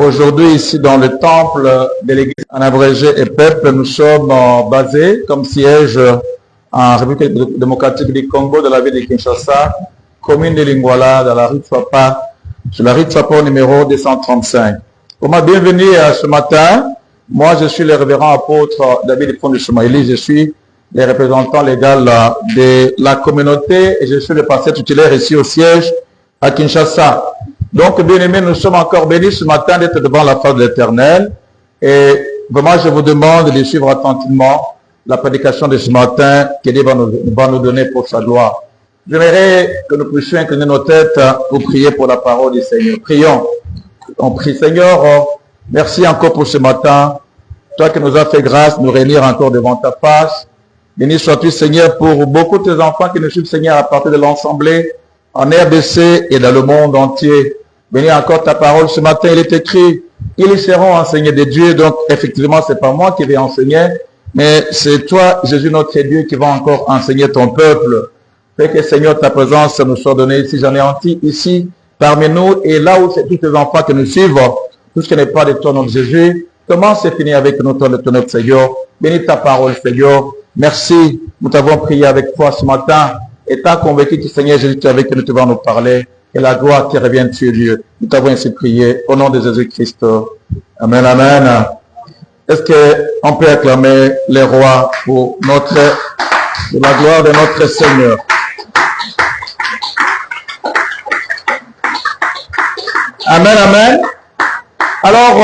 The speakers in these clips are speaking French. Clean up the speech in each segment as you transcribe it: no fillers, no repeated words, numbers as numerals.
Aujourd'hui, ici dans le temple de l'église en abrégé et peuple, nous sommes basés comme siège en République démocratique du Congo, de la ville de Kinshasa, commune de Lingwala, dans la rue Tswapa, sur la rue Tswapa numéro 235. Bienvenue ce matin. Moi, je suis le révérend apôtre David Fond de Choumaïli. Je suis le représentant légal de la communauté et je suis le pasteur tutélaire ici au siège à Kinshasa. Donc, bien aimés, nous sommes encore bénis ce matin d'être devant la face de l'Éternel. Et vraiment, je vous demande de suivre attentivement la prédication de ce matin que Dieu va nous donner pour sa gloire. J'aimerais que nous puissions incliner nos têtes pour prier pour la parole du Seigneur. Prions. On prie, Seigneur, merci encore pour ce matin. Toi qui nous as fait grâce de nous réunir encore devant ta face. Béni sois-tu, Seigneur, pour beaucoup de tes enfants qui nous suivent, Seigneur, à partir de l'Assemblée, en RDC et dans le monde entier. Bénis encore ta parole. Ce matin, il est écrit, ils seront enseignés de Dieu. Donc, effectivement, c'est pas moi qui vais enseigner, mais c'est toi, Jésus, notre Dieu, qui va encore enseigner ton peuple. Fais que, Seigneur, ta présence nous soit donnée ici. J'en ai anti ici, parmi nous, et là où c'est tous tes enfants qui nous suivent, tout ce qui n'est pas de toi, notre Jésus, comment c'est fini avec notre Seigneur. Bénis ta parole, Seigneur. Merci. Nous t'avons prié avec toi ce matin. Étant convaincu que, Seigneur Jésus, tu es avec nous, tu vas nous parler. Et la gloire te revienne sur Dieu. Nous t'avons ainsi prié au nom de Jésus-Christ. Amen, amen. Est-ce qu'on peut acclamer les rois pour la gloire de notre Seigneur? Amen, amen. Alors,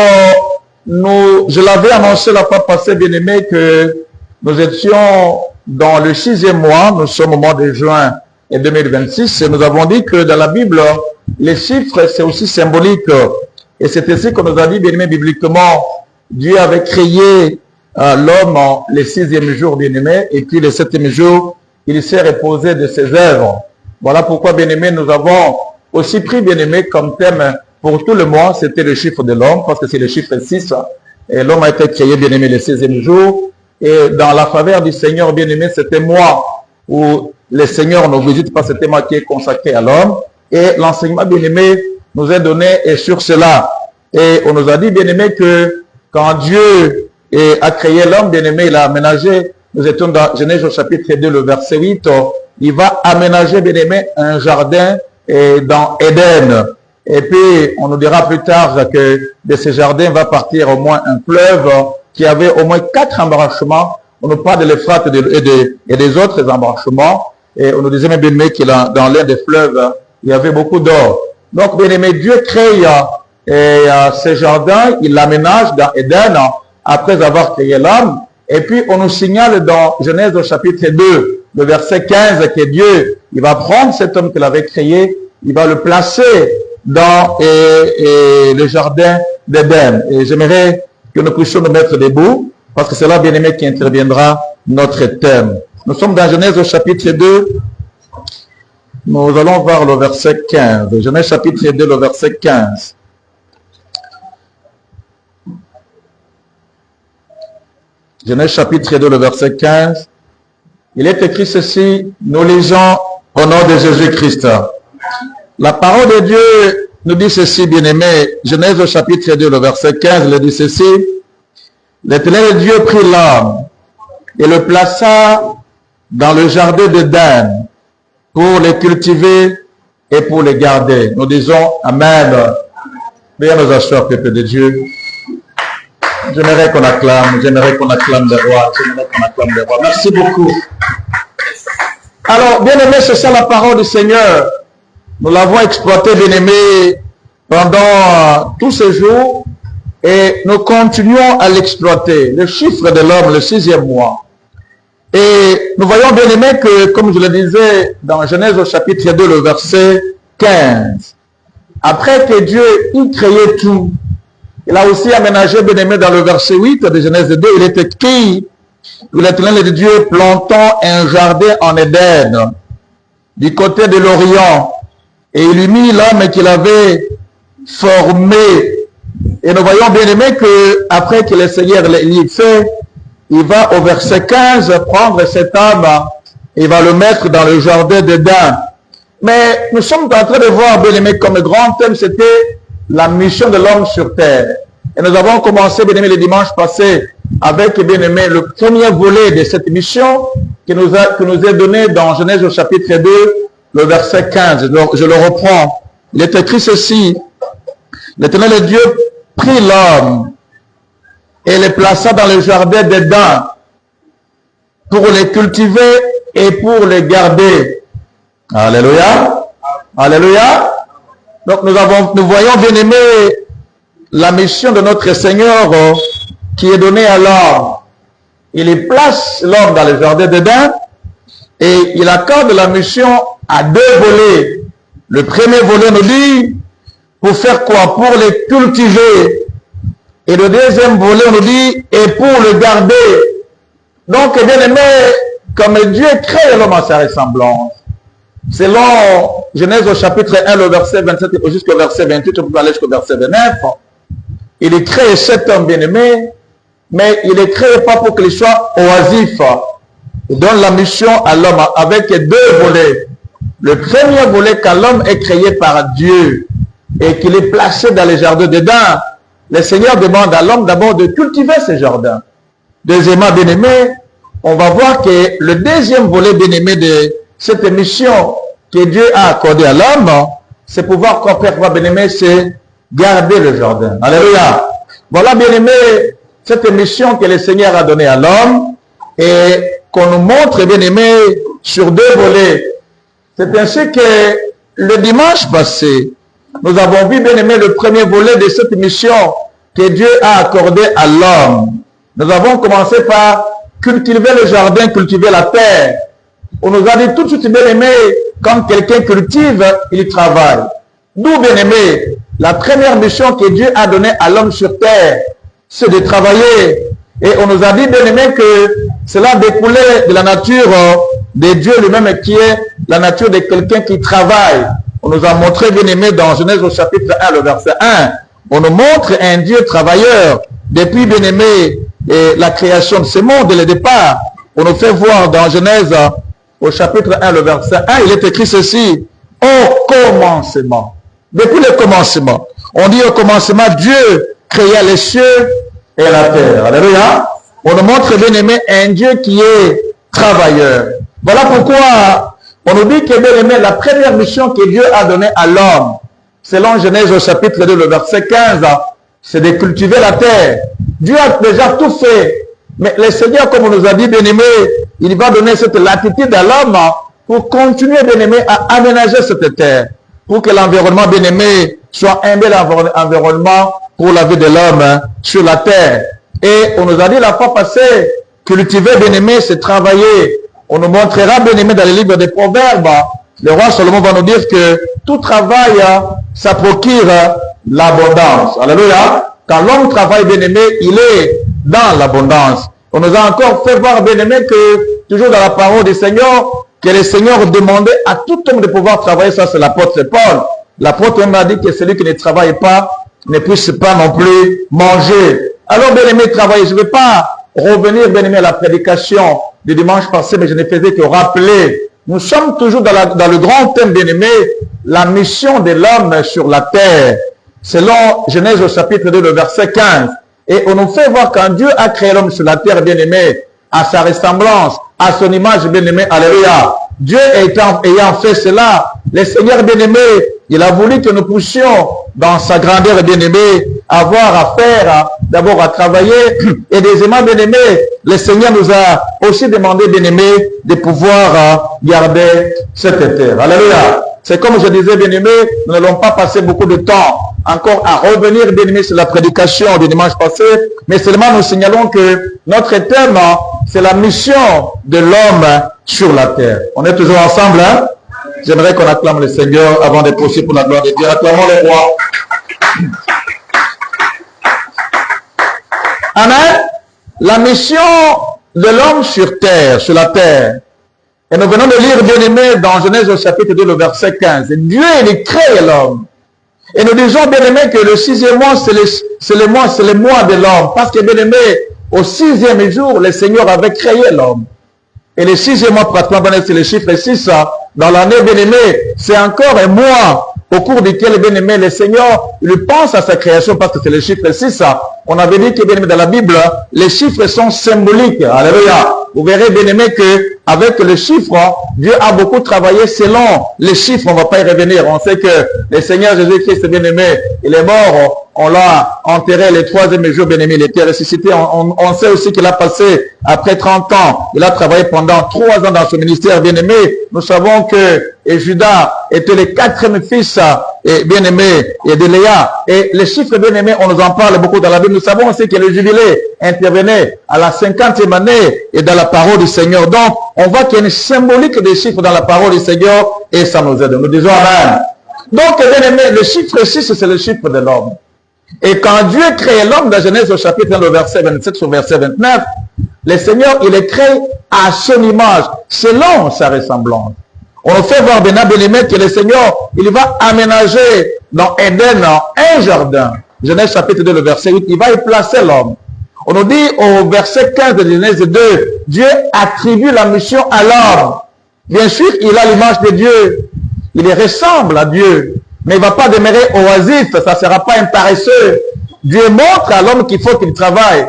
je l'avais annoncé la fois passée, bien-aimé, que nous étions dans le 6e mois, nous sommes au mois de juin et 2026, et nous avons dit que dans la Bible, les chiffres, c'est aussi symbolique. Et c'est ainsi qu'on nous a dit, bien-aimé, bibliquement, Dieu avait créé l'homme le 6e jour, bien-aimé, et puis le 7e jour, il s'est reposé de ses œuvres. Voilà pourquoi, bien-aimé, nous avons aussi pris, bien-aimé, comme thème pour tout le mois, c'était le chiffre de l'homme, parce que c'est le chiffre 6. Et l'homme a été créé, bien-aimé, le 6e jour. Et dans la faveur du Seigneur, bien-aimé, c'était moi où le Seigneur nous visite par ce thème qui est consacré à l'homme. Et l'enseignement, bien-aimé, nous est donné et sur cela. Et on nous a dit, bien-aimé, que quand Dieu a créé l'homme, bien-aimé, il a aménagé, nous étions dans Genèse au chapitre 2, le verset 8, il va aménager, bien-aimé, un jardin dans Éden. Et puis, on nous dira plus tard que de ce jardin va partir au moins un fleuve qui avait au moins 4 embranchements. On nous parle de l'Euphrate et des autres embranchements. Et on nous disait même, bien-aimé, que dans l'un des fleuves, il y avait beaucoup d'or. Donc, bien-aimé, Dieu crée ce jardin, il l'aménage dans Éden, après avoir créé l'homme. Et puis, on nous signale dans Genèse au chapitre 2, le verset 15, que Dieu, il va prendre cet homme qu'il avait créé, il va le placer dans le jardin d'Éden. Et j'aimerais que nous puissions nous mettre debout, parce que c'est là, bien-aimé, qui interviendra notre thème. Nous sommes dans Genèse au chapitre 2. Nous allons voir le verset 15. Genèse chapitre 2, le verset 15. Genèse chapitre 2, le verset 15. Il est écrit ceci, nous lisons au nom de Jésus-Christ. La parole de Dieu nous dit ceci, bien-aimé. Genèse au chapitre 2, le verset 15, il dit ceci. L'Éternel Dieu prit l'homme et le plaça dans le jardin d'Éden pour les cultiver et pour les garder. Nous disons Amen. Veuillez nous asseoir, peuple de Dieu. J'aimerais qu'on acclame les rois. Merci beaucoup. Alors, bien-aimé, c'est ça la parole du Seigneur. Nous l'avons exploité, bien-aimé, pendant tous ces jours. Et nous continuons à l'exploiter. Le chiffre de l'homme, le 6e mois. Et nous voyons bien aimé que, comme je le disais dans Genèse au chapitre 2, le verset 15, après que Dieu ait créé tout, il a aussi aménagé, bien aimé, dans le verset 8 de Genèse 2, il est écrit, l'Éternel de Dieu plantant un jardin en Éden, du côté de l'Orient, et il lui mit l'homme qu'il avait formé. Et nous voyons bien aimé que après que le Seigneur l'ait fait, il va au verset 15 prendre cet homme et il va le mettre dans le jardin d'Éden. Mais nous sommes en train de voir, bien aimé, comme grand thème, c'était la mission de l'homme sur terre. Et nous avons commencé, bien aimé, le dimanche passé avec, bien aimé, le premier volet de cette mission qui nous est donné dans Genèse au chapitre 2, le verset 15. Je le reprends. Il est écrit ceci: l'Éternel Dieu prit l'homme et le plaça dans le jardin d'Éden pour les cultiver et pour les garder. Alléluia. Alléluia. Donc nous voyons, bien aimé, la mission de notre Seigneur qui est donnée à l'homme. Il place l'homme dans le jardin d'Éden et il accorde la mission à deux volets. Le premier volet nous dit pour faire quoi? Pour les cultiver. Et le deuxième volet nous dit et pour le garder. Donc, bien aimé, comme Dieu crée l'homme à sa ressemblance, selon Genèse au chapitre 1, le verset 27 jusqu'au verset 28, on peut aller jusqu'au verset 29, il est créé cet homme bien-aimé, mais il est créé pas pour qu'il soit oisif. Il donne la mission à l'homme avec deux volets. Le premier volet, quand l'homme est créé par Dieu et qu'il est placé dans les jardins d'Éden, le Seigneur demande à l'homme d'abord de cultiver ces jardins. Deuxièmement, bien-aimé, on va voir que le deuxième volet, bien-aimé, de cette mission que Dieu a accordée à l'homme, c'est pouvoir faire, bien-aimé, c'est garder le jardin. Alléluia. Voilà, bien-aimé, cette mission que le Seigneur a donnée à l'homme et qu'on nous montre, bien-aimé, sur deux volets. C'est ainsi que le dimanche passé, nous avons vu, bien-aimé, le premier volet de cette mission que Dieu a accordée à l'homme. Nous avons commencé par cultiver le jardin, cultiver la terre. On nous a dit tout de suite, bien-aimé, quand quelqu'un cultive, il travaille. D'où, bien-aimé, la première mission que Dieu a donnée à l'homme sur terre, c'est de travailler. Et on nous a dit, bien-aimé, que cela découlait de la nature de Dieu lui-même, qui est la nature de quelqu'un qui travaille. On nous a montré, bien-aimé, dans Genèse au chapitre 1, le verset 1, on nous montre un Dieu travailleur. Depuis, bien-aimé, la création de ce monde, dès le départ, on nous fait voir dans Genèse au chapitre 1, le verset 1, il est écrit ceci: au commencement. Depuis le commencement. On dit au commencement, Dieu créa les cieux et la terre. Alléluia. On nous montre, bien-aimé, un Dieu qui est travailleur. Voilà pourquoi on nous dit que, bien-aimé, la première mission que Dieu a donnée à l'homme, selon Genèse au chapitre 2, le verset 15, c'est de cultiver la terre. Dieu a déjà tout fait. Mais le Seigneur, comme on nous a dit, bien-aimé, il va donner cette latitude à l'homme pour continuer, bien-aimé, à aménager cette terre. Pour que l'environnement, bien-aimé, soit un bel environnement pour la vie de l'homme sur la terre. Et on nous a dit la fois passée, cultiver, bien-aimé, c'est travailler. On nous montrera, bien-aimé, dans les livres des Proverbes, le roi Salomon va nous dire que tout travail, ça procure l'abondance. Alléluia. Quand l'homme travaille, bien-aimé, il est dans l'abondance. On nous a encore fait voir, bien-aimé, que toujours dans la parole du Seigneur, que le Seigneur demandait à tout homme de pouvoir travailler. Ça, c'est l'apôtre Paul. L'apôtre même a dit que celui qui ne travaille pas ne puisse pas non plus manger. Alors, bien-aimé, travailler. Je ne vais pas revenir, bien-aimé, à la prédication du dimanche passé, mais je ne faisais que rappeler. Nous sommes toujours dans le grand thème, bien-aimé, la mission de l'homme sur la terre. Selon Genèse au chapitre 2, le verset 15. Et on nous fait voir quand Dieu a créé l'homme sur la terre, bien-aimé, à sa ressemblance, à son image, bien-aimé, alléluia. Dieu ayant fait cela, le Seigneur, bien-aimé, il a voulu que nous puissions, dans sa grandeur, bien-aimé, avoir à faire, d'abord à travailler, et deuxièmement, bien-aimé, le Seigneur nous a aussi demandé, bien-aimé, de pouvoir garder cette terre. Alléluia. C'est comme je disais, bien-aimé, nous n'allons pas passer beaucoup de temps encore à revenir, bien-aimé, sur la prédication du dimanche passé, mais seulement nous signalons que notre thème, c'est la mission de l'homme sur la terre. On est toujours ensemble, hein? J'aimerais qu'on acclame le Seigneur avant de poursuivre pour la gloire de Dieu. Acclamons le roi. Amen. La mission de l'homme sur terre, sur la terre. Et nous venons de lire, bien-aimé, dans Genèse au chapitre 2, le verset 15. Dieu, il crée l'homme. Et nous disons, bien-aimé, que le sixième mois, c'est le mois de l'homme. Parce que, bien-aimé, au sixième jour, le Seigneur avait créé l'homme. Et le sixième mois, pratiquement, c'est le chiffre 6. Dans l'année, bien-aimé, c'est encore un mois au cours duquel, bien aimé, le Seigneur, il pense à sa création parce que c'est le chiffre 6. On avait dit que, bien aimé, dans la Bible, les chiffres sont symboliques. Alléluia. Vous verrez, bien aimé, que avec le chiffre, Dieu a beaucoup travaillé selon les chiffres. On ne va pas y revenir. On sait que le Seigneur Jésus-Christ, bien aimé, il est mort. On l'a enterré le 3e jour, bien aimé. Il était ressuscité. On sait aussi qu'il a passé après 30 ans. Il a travaillé pendant 3 ans dans ce ministère, bien aimé. Nous savons que Judas était le 4e fils, bien aimé, de Léa. Et les chiffres, bien aimés, on nous en parle beaucoup dans la Bible. Nous savons aussi que le jubilé intervenait à la 50e année et dans la parole du Seigneur. Donc, on voit qu'il y a une symbolique des chiffres dans la parole du Seigneur et ça nous aide. Nous disons Amen. Donc, bien aimé, le chiffre 6, c'est le chiffre de l'homme. Et quand Dieu crée l'homme, dans Genèse au chapitre 1, le verset 27 sur verset 29, le Seigneur, il est créé à son image, selon sa ressemblance. On nous fait voir, bien aimé, que le Seigneur, il va aménager dans Éden un jardin. Genèse chapitre 2, le verset 8, il va y placer l'homme. On nous dit au verset 15 de Genèse 2, Dieu attribue la mission à l'homme. Bien sûr, il a l'image de Dieu. Il ressemble à Dieu. Mais il ne va pas demeurer oisif, ça ne sera pas un paresseux. Dieu montre à l'homme qu'il faut qu'il travaille.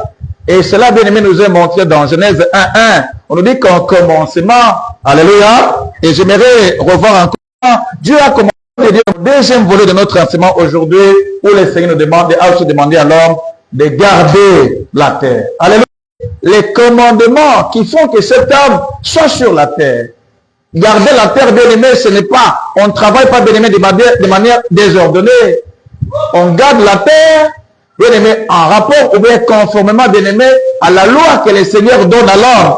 Et cela, bien aimé, nous est montré dans Genèse 1.1. On nous dit qu'en commencement, alléluia, et j'aimerais revoir encore, Dieu a commencé le deuxième volet de notre enseignement aujourd'hui, où le Seigneur nous demande, a aussi demandé à l'homme de garder la terre. Alléluia. Les commandements qui font que cet homme soit sur la terre. Garder la terre, bien aimé, ce n'est pas, on ne travaille pas, bien aimé, de manière désordonnée. On garde la terre, bien aimé, en rapport ou bien conformément, bien aimé, à la loi que le Seigneur donne à l'homme.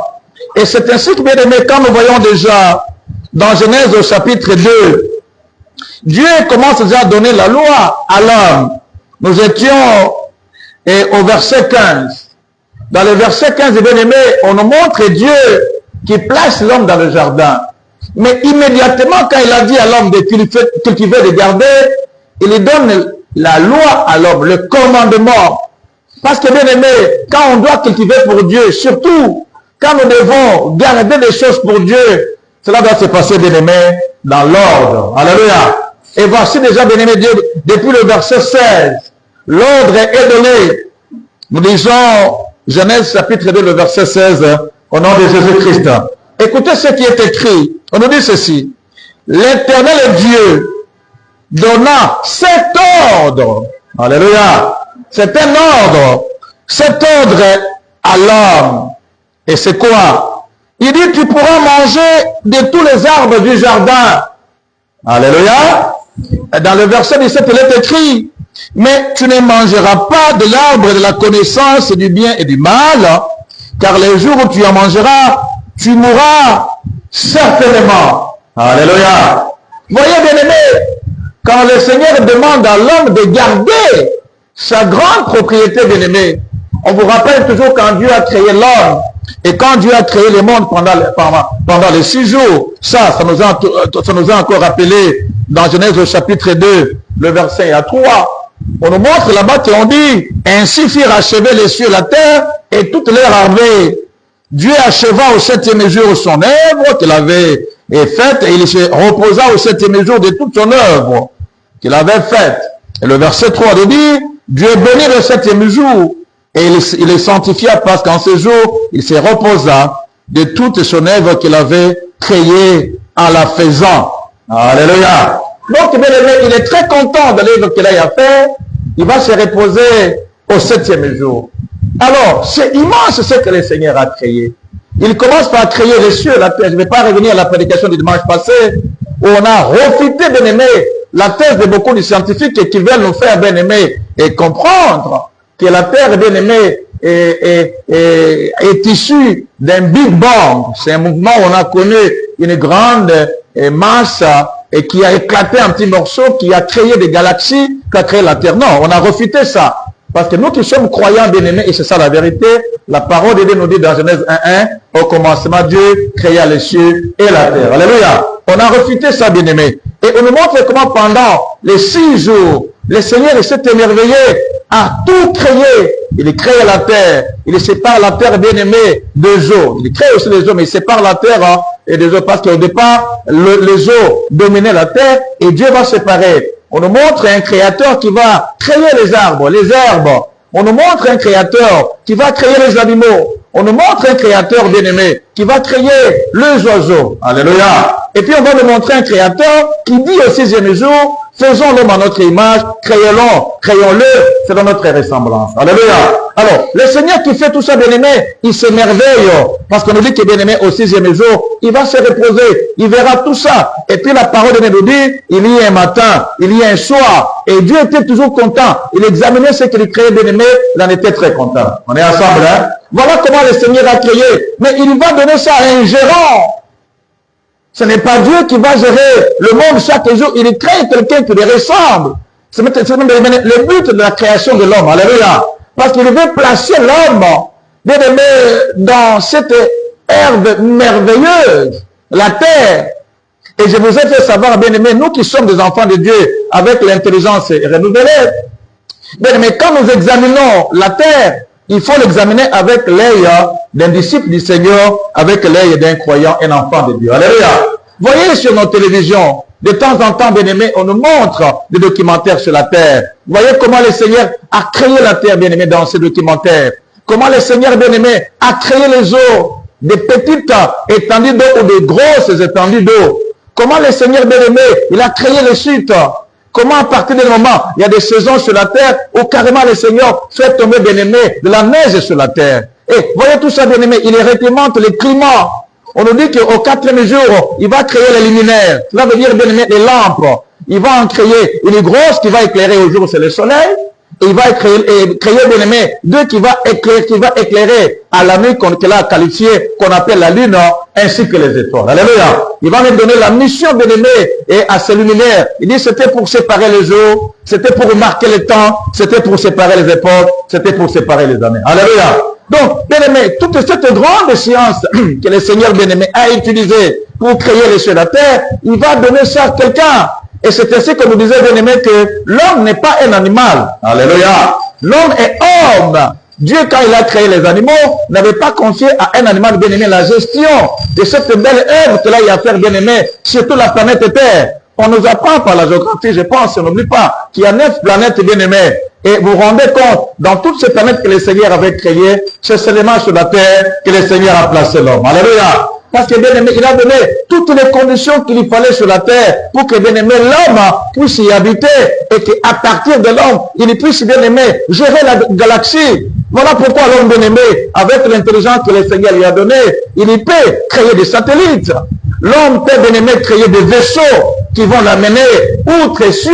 Et c'est ainsi que, bien aimé, quand nous voyons déjà dans Genèse au chapitre 2, Dieu commence déjà à donner la loi à l'homme. Nous étions au verset 15. Dans le verset 15, bien aimé, on nous montre Dieu qui place l'homme dans le jardin. Mais immédiatement, quand il a dit à l'homme de cultiver, de garder, il lui donne la loi à l'homme, le commandement. Parce que, bien aimé, quand on doit cultiver pour Dieu, surtout quand nous devons garder des choses pour Dieu, cela doit se passer, bien aimé, dans l'ordre. Alléluia. Et voici déjà, bien aimé, Dieu, depuis le verset 16, l'ordre est donné. Nous lisons Genèse chapitre 2, le verset 16, au nom de Jésus-Christ. Écoutez ce qui est écrit. On nous dit ceci. L'Éternel Dieu donna cet ordre. Alléluia. C'est un ordre. Cet ordre à l'homme. Et c'est quoi? Il dit, tu pourras manger de tous les arbres du jardin. Alléluia. Et dans le verset 17, il est écrit, mais tu ne mangeras pas de l'arbre de la connaissance du bien et du mal, car les jours où tu en mangeras, tu mourras certainement. Alléluia. Voyez, bien aimé, quand le Seigneur demande à l'homme de garder sa grande propriété, bien aimé, on vous rappelle toujours quand Dieu a créé l'homme, et quand Dieu a créé le monde pendant les 6 jours, ça nous a encore rappelé dans Genèse au chapitre 2, le verset 3. On nous montre là-bas qu'on dit, ainsi firent achever les cieux, la terre et toute leur armée. Dieu acheva au 7e jour son œuvre qu'il avait faite et il se reposa au 7e jour de toute son œuvre qu'il avait faite. Et le verset 3 nous dit, Dieu bénit le 7e jour et il le sanctifia parce qu'en ce jour, il se reposa de toute son œuvre qu'il avait créée en la faisant. Alléluia. Donc, bien aimé, il est très content de l'œuvre qu'il a fait. Il va se reposer au 7e jour. Alors, c'est immense ce que le Seigneur a créé. Il commence par créer les cieux, la terre. Je ne vais pas revenir à la prédication du dimanche passé, où on a refité, bien aimé, la thèse de beaucoup de scientifiques qui veulent nous faire, bien aimé, et comprendre que la terre, bien aimé, est issue d'un Big Bang. C'est un mouvement où on a connu une grande masse et qui a éclaté un petit morceau, qui a créé des galaxies, qui a créé la Terre. Non, on a refité ça. Parce que nous qui sommes croyants, bien-aimés, et c'est ça la vérité, la parole de Dieu nous dit dans Genèse 1.1, au commencement, Dieu créa les cieux et la terre. Alléluia. On a refité ça, bien-aimés. Et on nous montre comment pendant les 6 jours, le Seigneur s'est émerveillé à tout créer il crée la terre, il sépare la terre, bien-aimé, des eaux. Il crée aussi les eaux, mais il sépare la terre et des eaux, parce qu'au départ, les eaux dominaient la terre et Dieu va séparer. On nous montre un créateur qui va créer les arbres, les herbes. On nous montre un créateur qui va créer les animaux. On nous montre un créateur bien-aimé qui va créer les oiseaux. Alléluia. Et puis on va nous montrer un créateur qui dit au 6e jour, faisons l'homme à notre image, créons-le, c'est dans notre ressemblance. Alléluia. Alors, le Seigneur qui fait tout ça, bien-aimé, il s'émerveille, parce qu'on nous dit que bien-aimé, au 6e jour, il va se reposer, il verra tout ça. Et puis la parole de Dieu nous dit, il y a un matin, il y a un soir, et Dieu était toujours content. Il examinait ce qu'il créait, bien-aimé, il en était très content. On est ensemble, hein? Voilà comment le Seigneur a créé. Mais il va donner ça à un gérant. Ce n'est pas Dieu qui va gérer le monde chaque jour. Il crée quelqu'un qui lui ressemble. C'est même le but de la création de l'homme. Alléluia. Parce qu'il veut placer l'homme, bien aimé, dans cette herbe merveilleuse, la terre. Et je vous ai fait savoir, bien aimé, nous qui sommes des enfants de Dieu, avec l'intelligence renouvelée, bien aimé, quand nous examinons la terre, il faut l'examiner avec l'œil d'un disciple du Seigneur, avec l'œil d'un croyant, un enfant de Dieu. Alléluia. Voyez sur nos télévisions, de temps en temps, bien-aimés, on nous montre des documentaires sur la terre. Voyez comment le Seigneur a créé la terre, bien-aimés, dans ces documentaires. Comment le Seigneur, bien-aimé, a créé les eaux, des petites étendues d'eau ou des grosses étendues d'eau. Comment le Seigneur, bien-aimé, il a créé les chutes. Comment à partir du moment, il y a des saisons sur la terre où carrément le Seigneur fait tomber, bien-aimé, de la neige sur la terre. Et voyez tout ça, bien-aimé, il réglemente le climat. On nous dit qu'au 4e jour, il va créer les luminaires. Cela veut dire, bien-aimé, les lampes. Il va en créer une grosse qui va éclairer au jour, c'est le soleil. Et il va créer, bien-aimé, deux qui va éclairer à la nuit qu'il a qualifié, qu'on appelle la lune, ainsi que les étoiles. Alléluia. Il va nous donner la mission, bien-aimé, et à ces luminaires. Il dit, c'était pour séparer les jours, c'était pour marquer le temps, c'était pour séparer les époques, c'était pour séparer les années. Alléluia. Donc, bien-aimé, toute cette grande science que le Seigneur, bien-aimé, a utilisée pour créer les cieux et la terre, il va donner ça à quelqu'un. Et c'est ainsi que nous disons, bien-aimé, que l'homme n'est pas un animal. Alléluia. L'homme est homme. Dieu, quand il a créé les animaux, n'avait pas confié à un animal, bien-aimé, la gestion de cette belle œuvre qu'il a eu à faire, bien-aimé, surtout la planète Terre. On nous apprend par la géographie, je pense, on n'oublie pas, qu'il y a 9 planètes, bien-aimées. Et vous vous rendez compte, dans toutes ces planètes que le Seigneur avait créées, c'est seulement sur la terre que le Seigneur a placé l'homme. Alléluia. Parce que, bien-aimé, il a donné toutes les conditions qu'il lui fallait sur la terre pour que, bien-aimé, l'homme puisse y habiter et qu'à partir de l'homme, il puisse, bien-aimé, gérer la galaxie. Voilà pourquoi l'homme, bien-aimé, avec l'intelligence que le Seigneur lui a donnée, il peut créer des satellites. L'homme peut, bien-aimé, créer des vaisseaux qui vont l'amener outre les cieux.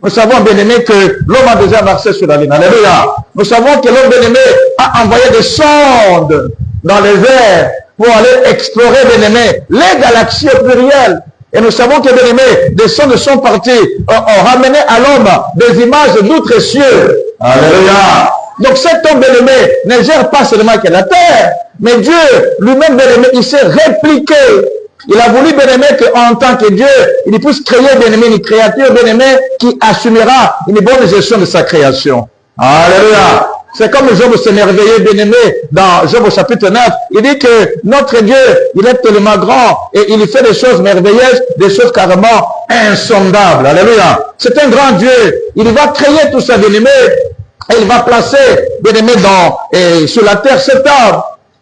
Nous savons, bien-aimé, que l'homme a déjà marché sur la lune. Alléluia. Nous savons que l'homme, bien-aimé, a envoyé des sondes dans les airs pour aller explorer, bien-aimé, les galaxies au pluriel. Et nous savons que, bien-aimé, des sondes sont partis, ont ramené à l'homme des images d'outre cieux. Alléluia. Donc cet homme, bien-aimé, ne gère pas seulement que la terre, mais Dieu lui-même, bien-aimé, il s'est répliqué. Il a voulu, bien-aimé, qu'en tant que Dieu, il puisse créer, bien-aimé, une créature, bien-aimé, qui assumera une bonne gestion de sa création. Alléluia. C'est comme Job s'émerveillait, bien-aimé, dans Job au chapitre 9. Il dit que notre Dieu, il est tellement grand et il fait des choses merveilleuses, des choses carrément insondables. Alléluia. C'est un grand Dieu. Il va créer tout ça, bien-aimé, et il va placer, bien-aimé, sur la terre cet homme.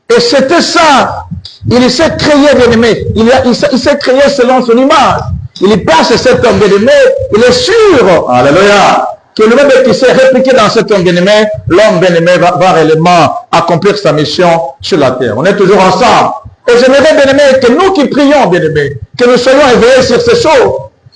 Et c'était ça. Il s'est créé, bien-aimé. Il s'est créé selon son image. Il place cet homme, bien-aimé. Il est sûr. Alléluia. Que le même qui s'est répliqué dans cet homme bien-aimé, l'homme bien-aimé va réellement accomplir sa mission sur la terre. On est toujours ensemble. Et j'aimerais, bien-aimé, que nous qui prions, bien-aimé, que nous soyons éveillés sur ces choses.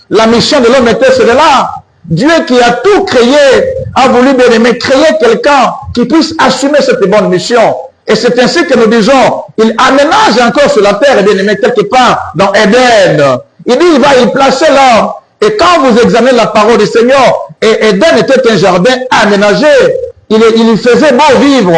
La mission de l'homme était celle-là. Dieu qui a tout créé, a voulu, bien-aimé, créer quelqu'un qui puisse assumer cette bonne mission. Et c'est ainsi que nous disons, il aménage encore sur la terre, bien-aimé, quelque part dans Éden. Il dit, il va y placer l'homme. Et quand vous examinez la parole du Seigneur, et Éden était un jardin aménagé, il faisait beau vivre.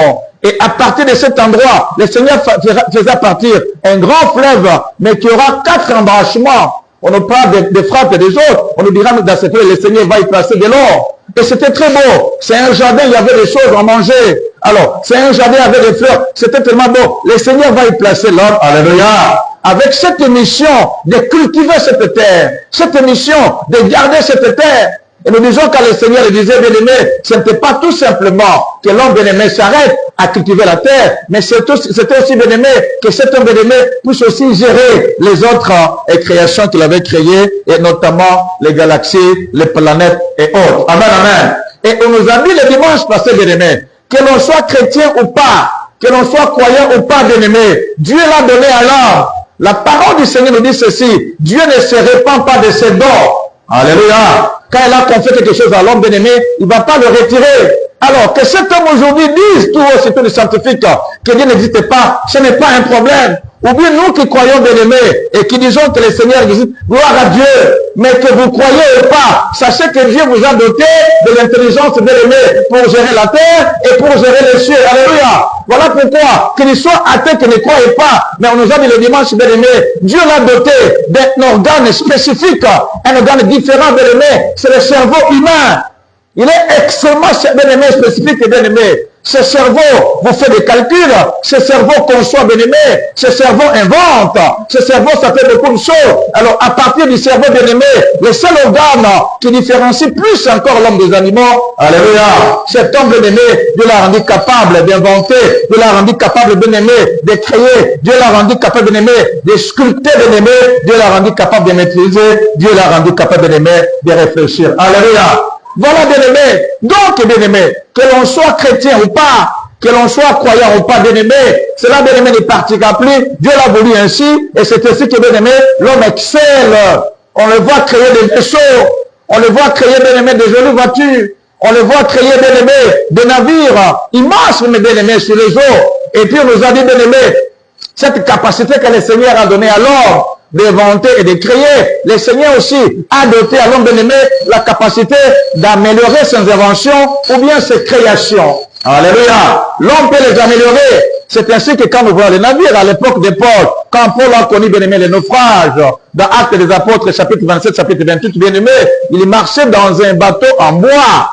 Et à partir de cet endroit, le Seigneur faisait partir un grand fleuve, mais qui aura 4 embranchements. On nous parle des frappes des autres. On nous dira dans cette fleuve, le Seigneur va y placer de l'or. Et c'était très beau. C'est un jardin, il y avait des choses à manger. Alors, c'est un jardin avec des fleurs. C'était tellement beau. Le Seigneur va y placer l'homme. Alléluia. Avec cette mission de cultiver cette terre, cette mission de garder cette terre. Et nous disons quand le Seigneur le disait, bien-aimé, ce n'était pas tout simplement que l'homme bien-aimé s'arrête à cultiver la terre, mais c'était aussi bien-aimé que cet homme bien-aimé puisse aussi gérer les autres créations qu'il avait créées, et notamment les galaxies, les planètes et autres. Amen, amen. Et on nous a dit le dimanche passé, bien-aimé, que l'on soit chrétien ou pas, que l'on soit croyant ou pas, bien-aimé, Dieu l'a donné à l'homme. La parole du Seigneur nous dit ceci, Dieu ne se répand pas de ses dons. Alléluia. Quand il a confié quelque chose à l'homme bien-aimé, il ne va pas le retirer. Alors, que cet homme aujourd'hui dise tout aussi tous les scientifiques que Dieu n'existe pas, ce n'est pas un problème. Ou bien nous qui croyons bien-aimés et qui disons que le Seigneur existe, gloire à Dieu, mais que vous croyez ou pas, sachez que Dieu vous a doté de l'intelligence bien-aimée pour gérer la terre et pour gérer les cieux. Alléluia. Voilà pourquoi, qu'il soit athée, qu'il ne croyait pas, mais on nous a dit le dimanche bien-aimé, Dieu l'a doté d'un organe spécifique, un organe différent bien-aimé, c'est le cerveau humain. Il est extrêmement bien-aimé, spécifique et bien-aimé. Ce cerveau vous fait des calculs, ce cerveau conçoit bien-aimé, ce cerveau invente, ce cerveau ça fait beaucoup de choses. Alors à partir du cerveau bien-aimé, le seul organe qui différencie plus encore l'homme des animaux, alléluia, cet homme bien-aimé, Dieu l'a rendu capable d'inventer, Dieu l'a rendu capable bien-aimé de créer, Dieu l'a rendu capable bien-aimé de sculpter bien-aimé, Dieu l'a rendu capable de maîtriser, Dieu l'a rendu capable bien-aimé de réfléchir. Alléluia. Voilà, bien-aimé. Donc, bien-aimé, que l'on soit chrétien ou pas, que l'on soit croyant ou pas, bien-aimé, cela, bien-aimé, n'est particulier plus. Dieu l'a voulu ainsi, et c'est ainsi que, bien-aimé, l'homme excelle. On le voit créer des vaisseaux, on le voit créer, bien-aimé, des jolies voitures, on le voit créer, bien-aimé, des navires immenses, mais bien-aimé, sur les eaux. Et puis, on nous a dit, bien-aimé, cette capacité que le Seigneur a donnée à l'homme, d'inventer et de créer. Le Seigneur aussi a doté à l'homme bien-aimé la capacité d'améliorer ses inventions ou bien ses créations. Alléluia. L'homme peut les améliorer. C'est ainsi que quand nous voyons les navires à l'époque de Paul, quand Paul a connu bien-aimé les naufrages, dans Actes des Apôtres, chapitre 27, chapitre 28, bien-aimé, il marchait dans un bateau en bois.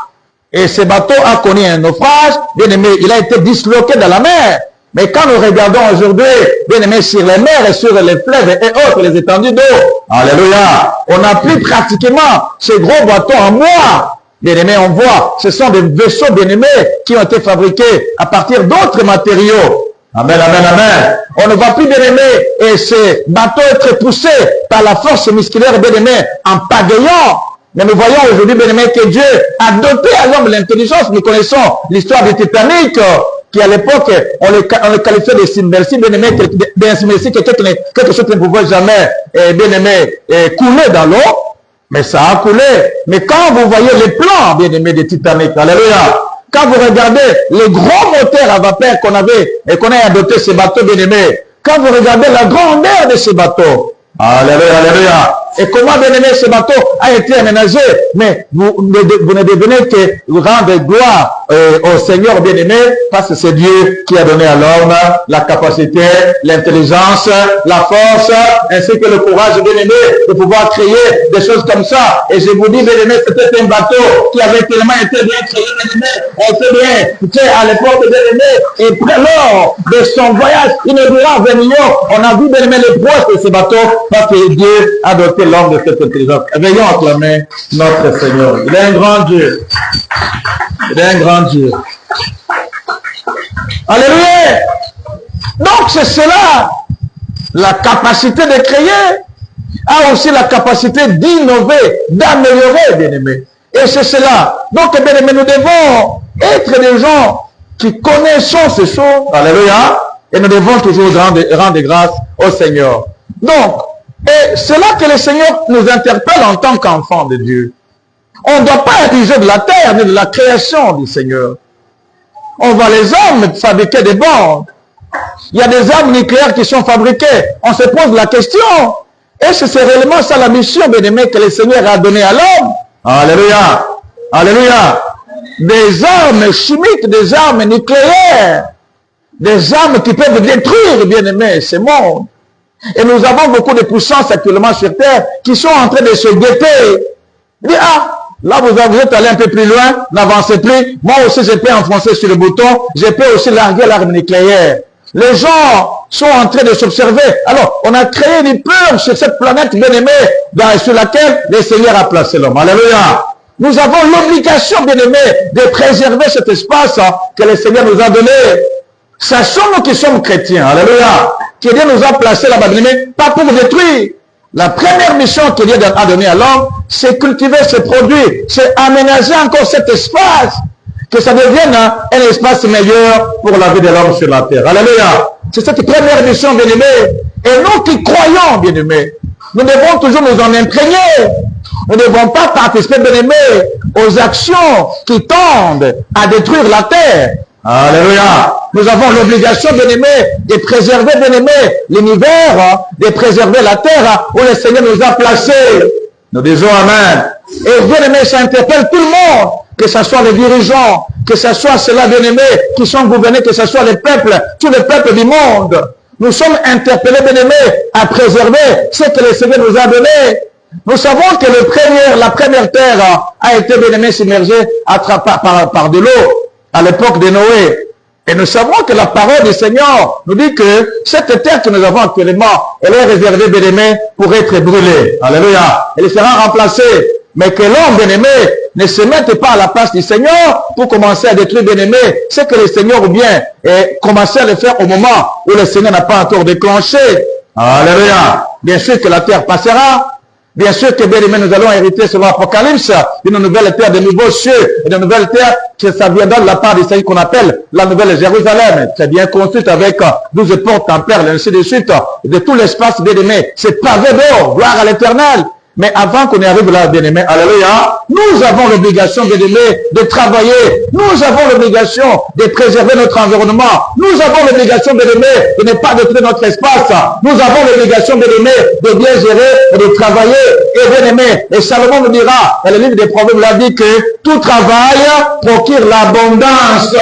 Et ce bateau a connu un naufrage, bien-aimé, il a été disloqué dans la mer. Mais quand nous regardons aujourd'hui, bien aimé, sur les mers et sur les fleuves et autres, les étendues d'eau, alléluia, on n'a plus pratiquement ces gros bateaux en bois. Bien aimé, on voit, ce sont des vaisseaux bien aimés qui ont été fabriqués à partir d'autres matériaux. Amen, amen, amen. On ne va plus bien aimé et ces bateaux être poussés par la force musculaire bien aimé en pagayant. Mais nous voyons aujourd'hui bien aimé que Dieu a doté à l'homme l'intelligence. Nous connaissons l'histoire du Titanic, qui à l'époque, on le qualifiait de submersible, bien aimé, d'insubmersible, quelque chose qui ne pouvait jamais, bien aimé, couler dans l'eau, mais ça a coulé. Mais quand vous voyez les plans, bien aimé, de Titanic, alléluia, quand vous regardez les gros moteurs à vapeur qu'on avait, et qu'on a adopté ces bateaux, bien aimé, quand vous regardez la grandeur de ces bateaux, alléluia, alléluia, et comment, bien aimé, ce bateau a été aménagé, mais vous ne devenez que rendre gloire au Seigneur bien-aimé, parce que c'est Dieu qui a donné à l'homme la capacité, l'intelligence, la force, ainsi que le courage bien-aimé de pouvoir créer des choses comme ça. Et je vous dis, bien-aimé, c'était un bateau qui avait tellement été bien créé, bien-aimé, on sait bien, tu sais, à l'époque, bien-aimé, et près lors de son voyage inaugural vers New York, on a vu, bien-aimé, les prouesses de ce bateau, parce que Dieu a doté l'homme de cette intelligence. Veillons acclamer notre Seigneur. Il est un grand Dieu. Il est un grand Dieu. Alléluia. Donc c'est cela. La capacité de créer a aussi la capacité d'innover, d'améliorer, bien-aimés. Et c'est cela. Donc, bien-aimés, nous devons être des gens qui connaissons ces choses. Alléluia. Et nous devons toujours rendre grâce au Seigneur. Donc, et c'est là que le Seigneur nous interpelle en tant qu'enfants de Dieu. On ne doit pas abuser de la terre, ni de la création du Seigneur. On voit les hommes fabriquer des bombes. Il y a des armes nucléaires qui sont fabriquées. On se pose la question, est-ce que c'est réellement ça la mission, bien-aimé, que le Seigneur a donnée à l'homme? Alléluia. Alléluia. Des armes chimiques, des armes nucléaires, des armes qui peuvent détruire, bien-aimé, ce monde. Et nous avons beaucoup de puissances actuellement sur terre qui sont en train de se guetter. Dire, ah, Là, vous êtes allé un peu plus loin, n'avancez plus. Moi aussi, je peux enfoncer sur le bouton. Je peux aussi larguer l'arme nucléaire. Les gens sont en train de s'observer. Alors, on a créé une peur sur cette planète bien-aimée sur laquelle le Seigneur a placé l'homme. Alléluia. Nous avons l'obligation, bien-aimés, de préserver cet espace que le Seigneur nous a donné. Sachons-nous qui sommes chrétiens. Alléluia. Que Dieu nous a placés là-bas, bien-aimés, pas pour détruire. La première mission que Dieu a donnée à l'homme, c'est cultiver ce produit, c'est aménager encore cet espace, que ça devienne un espace meilleur pour la vie de l'homme sur la terre. Alléluia. C'est cette première mission, bien-aimés. Et nous qui croyons, bien-aimés, nous devons toujours nous en imprégner. Nous ne devons pas participer, bien-aimés, aux actions qui tendent à détruire la terre. Alléluia. Nous avons l'obligation, bien-aimés, de préserver, bien-aimés, l'univers, de préserver la terre où le Seigneur nous a placés. Nous disons Amen. Et bien-aimés, ça interpelle tout le monde, que ce soit les dirigeants, que ce soit ceux-là, bien-aimés, qui sont gouvernés, que ce soit les peuples, tous les peuples du monde. Nous sommes interpellés, bien-aimés, à préserver ce que le Seigneur nous a donné. Nous savons que la première terre a été, bien-aimée, submergée par de l'eau à l'époque de Noé. Et nous savons que la parole du Seigneur nous dit que cette terre que nous avons actuellement, elle est réservée, bien-aimée, pour être brûlée. Alléluia. Elle sera remplacée. Mais que l'homme, bien-aimé, ne se mette pas à la place du Seigneur pour commencer à détruire, bien-aimé, ce que le Seigneur ou bien commencer à le faire au moment où le Seigneur n'a pas encore déclenché. Alléluia. Bien sûr que la terre passera. Bien sûr que, bien aimé, nous allons hériter selon l'Apocalypse d'une nouvelle terre, de nouveaux cieux et de nouvelles terres, que ça viendra de la part du Seigneur qu'on appelle la nouvelle Jérusalem, très bien construite avec 12 portes en perles, ainsi de suite, de tout l'espace, bien aimé. C'est pavé d'or, gloire à l'Éternel. Mais avant qu'on y arrive là, bien aimé, alléluia, nous avons l'obligation, bien aimé, de travailler. Nous avons l'obligation de préserver notre environnement. Nous avons l'obligation, bien aimé, de ne pas détruire notre espace. Nous avons l'obligation, bien aimé, de bien gérer et de travailler. Et bien aimé, et Salomon nous dira, dans le livre des Proverbes, il a dit que tout travail procure l'abondance.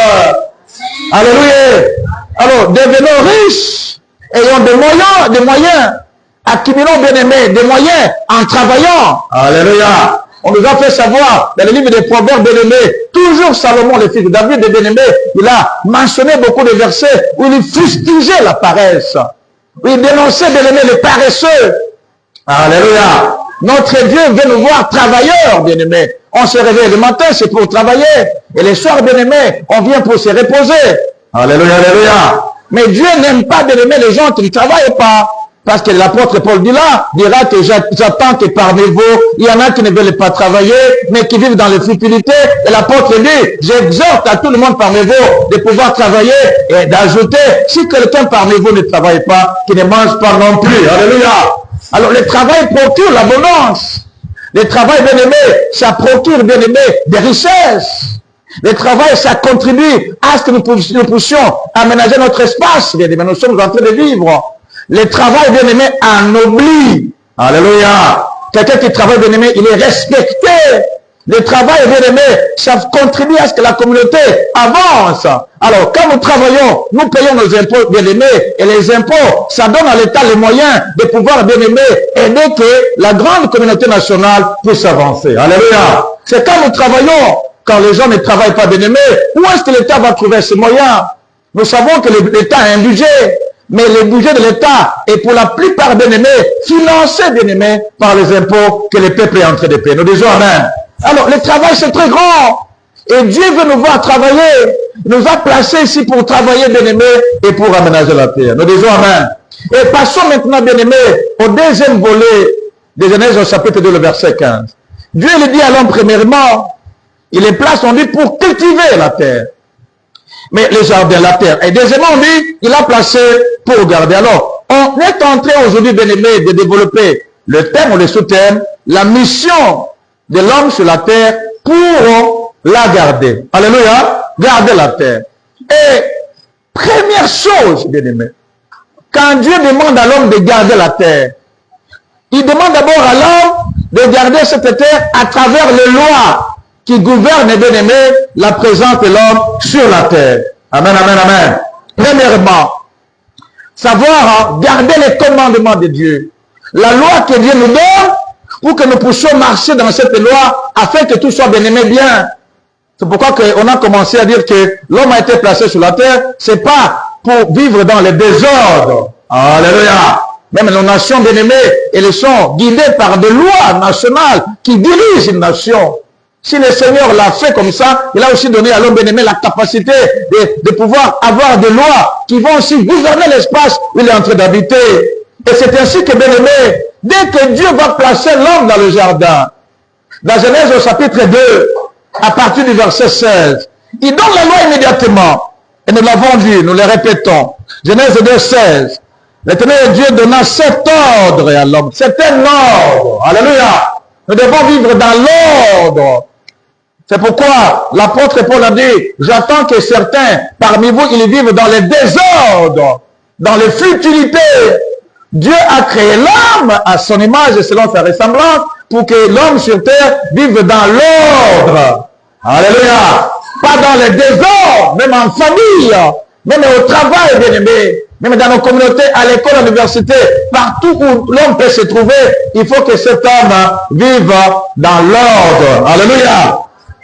Alléluia. Alors, devenons riches, ayons des moyens. Accumulons, bien-aimés, des moyens en travaillant. Alléluia. On nous a fait savoir, dans le livre des Proverbes, bien-aimés, toujours Salomon, le fils de David, bien-aimé, il a mentionné beaucoup de versets où il fustigeait la paresse. Où il dénonçait, bien-aimé, les paresseux. Alléluia. Notre Dieu veut nous voir travailleurs, bien-aimés. On se réveille le matin, c'est pour travailler. Et les soirs, bien-aimés, on vient pour se reposer. Alléluia, alléluia. Mais Dieu n'aime pas, bien-aimés, les gens qui ne travaillent pas. Parce que l'apôtre Paul dira que j'attends que parmi vous, il y en a qui ne veulent pas travailler, mais qui vivent dans les futilités. Et l'apôtre dit, j'exhorte à tout le monde parmi vous de pouvoir travailler et d'ajouter, si quelqu'un parmi vous ne travaille pas, qui ne mange pas non plus. Alléluia. Alors le travail procure l'abondance. Le travail, bien aimé, ça procure, bien aimé, des richesses. Le travail, ça contribue à ce que nous puissions aménager notre espace. Bien aimé, nous sommes en train de vivre. Le travail, bien aimé, anoblit. Alléluia. Quelqu'un qui travaille, bien aimé, il est respecté. Le travail, bien aimé, ça contribue à ce que la communauté avance. Alors, quand nous travaillons, nous payons nos impôts, bien aimés, et les impôts, ça donne à l'État les moyens de pouvoir, bien aimé, aider que la grande communauté nationale puisse avancer. Alléluia. C'est quand nous travaillons, quand les gens ne travaillent pas, bien aimé, où est-ce que l'État va trouver ces moyens? Nous savons que l'État a un budget. Mais le budget de l'État est pour la plupart, bien aimés, financé, bien aimés, par les impôts que le peuple est en train de payer. Nous disons Amen. Alors, le travail, c'est très grand. Et Dieu veut nous voir travailler. Il nous a placés ici pour travailler, bien aimés, et pour aménager la terre. Nous disons Amen. Et passons maintenant, bien aimés, au deuxième volet de Genèse au chapitre 2, le verset 15. Dieu le dit à l'homme, premièrement, il les place, on dit, pour cultiver la terre. Mais les jardins, la terre. Et deuxièmement, on dit, il a placé pour garder. Alors, on est en train aujourd'hui, bien aimé, de développer le thème ou le sous-thème, la mission de l'homme sur la terre pour la garder. Alléluia. Garder la terre. Et première chose, bien aimé, quand Dieu demande à l'homme de garder la terre, il demande d'abord à l'homme de garder cette terre à travers les lois qui gouverne, bien aimé, la présence de l'homme sur la terre. Amen, amen, amen. Premièrement, savoir garder les commandements de Dieu. La loi que Dieu nous donne pour que nous puissions marcher dans cette loi afin que tout soit bien aimé bien. C'est pourquoi on a commencé à dire que l'homme a été placé sur la terre, c'est pas pour vivre dans les désordres. Alléluia. Même nos nations bien-aimées, elles sont guidées par des lois nationales qui dirigent une nation. Si le Seigneur l'a fait comme ça, il a aussi donné à l'homme bien-aimé la capacité de pouvoir avoir des lois qui vont aussi gouverner l'espace où il est en train d'habiter. Et c'est ainsi que, bien-aimé, dès que Dieu va placer l'homme dans le jardin, dans Genèse au chapitre 2, à partir du verset 16, il donne la loi immédiatement. Et nous l'avons dit, nous le répétons. Genèse 2, 16. L'Éternel Dieu donna cet ordre à l'homme. C'est un ordre. Alléluia. Nous devons vivre dans l'ordre. C'est pourquoi l'apôtre Paul a dit, j'attends que certains parmi vous, ils vivent dans les désordres, dans les futilités. Dieu a créé l'homme à son image et selon sa ressemblance pour que l'homme sur terre vive dans l'ordre. Alléluia. Pas dans les désordres, même en famille, même au travail, bien aimé, même dans nos communautés, à l'école, à l'université, partout où l'homme peut se trouver, il faut que cet homme vive dans l'ordre. Alléluia.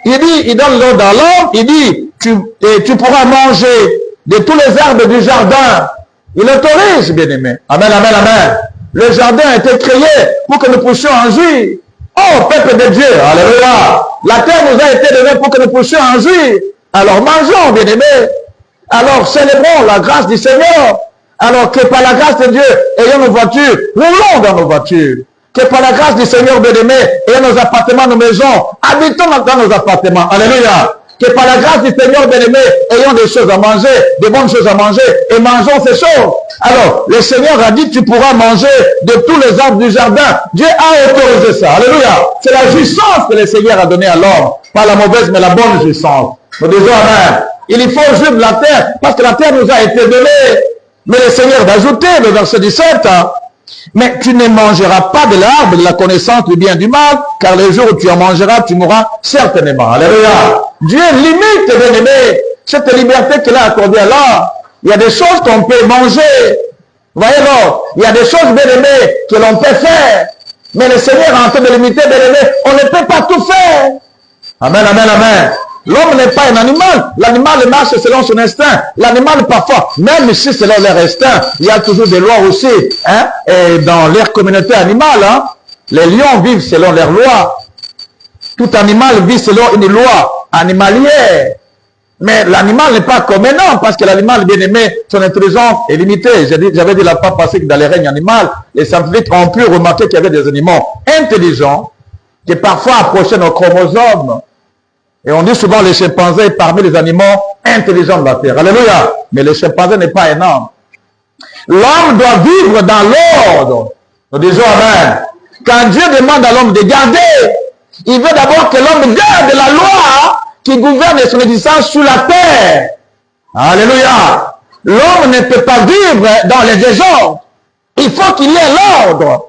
Il dit, il donne l'ordre à l'homme, il dit, tu pourras manger de tous les arbres du jardin. Il autorise, bien aimé. Amen, amen, amen. Le jardin a été créé pour que nous puissions en jouir. Oh, peuple de Dieu, alléluia. La terre nous a été donnée pour que nous puissions en jouir. Alors mangeons, bien aimé. Alors célébrons la grâce du Seigneur. Alors que par la grâce de Dieu, ayons nos voitures, roulons dans nos voitures. Que par la grâce du Seigneur, bien aimé, ayons nos appartements, nos maisons, habitons dans nos appartements. Alléluia. Que par la grâce du Seigneur, bien aimé, ayons des choses à manger, des bonnes choses à manger, et mangeons ces choses. Alors, le Seigneur a dit, tu pourras manger de tous les arbres du jardin. Dieu a autorisé ça. Alléluia. C'est la jouissance que le Seigneur a donnée à l'homme. Pas la mauvaise, mais la bonne jouissance. Nous disons amen. Il faut jouir de la terre, parce que la terre nous a été donnée. Mais le Seigneur d'ajouter, le verset 17, mais tu ne mangeras pas de l'arbre de la connaissance du bien et du mal, car le jour où tu en mangeras, tu mourras certainement. Alléluia. Dieu limite, bien aimé, cette liberté qu'il a accordée à l'homme. Il y a des choses qu'on peut manger. Voyez donc, il y a des choses, bien aimées, que l'on peut faire. Mais le Seigneur est en train de limiter, bien aimé, on ne peut pas tout faire. Amen, amen, amen. L'homme n'est pas un animal. L'animal marche selon son instinct. L'animal, parfois, même si selon leur instinct, il y a toujours des lois aussi. Hein, et dans leur communauté animale, hein, les lions vivent selon leurs lois. Tout animal vit selon une loi animalière. Mais l'animal n'est pas comme un homme, parce que l'animal, bien aimé, son intelligence est limitée. J'avais dit la fois passée que dans les règnes animaux, les scientifiques ont pu remarquer qu'il y avait des animaux intelligents qui parfois approchaient nos chromosomes. Et on dit souvent les chimpanzés parmi les animaux intelligents de la terre. Alléluia. Mais le chimpanzé n'est pas un homme. L'homme doit vivre dans l'ordre. Nous disons amen. Quand Dieu demande à l'homme de garder, il veut d'abord que l'homme garde la loi qui gouverne son existence sur la terre. Alléluia. L'homme ne peut pas vivre dans les désordres. Il faut qu'il ait l'ordre.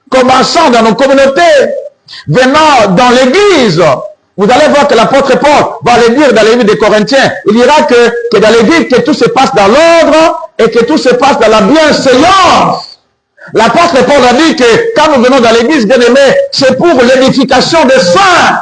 Commençant dans nos communautés, venant dans l'église. Vous allez voir que l'apôtre Paul va le dire dans les livres des Corinthiens. Il dira que dans l'église, que tout se passe dans l'ordre et que tout se passe dans la bienséance. L'apôtre Paul a dit que quand nous venons dans l'église, bien aimé, c'est pour l'édification des saints.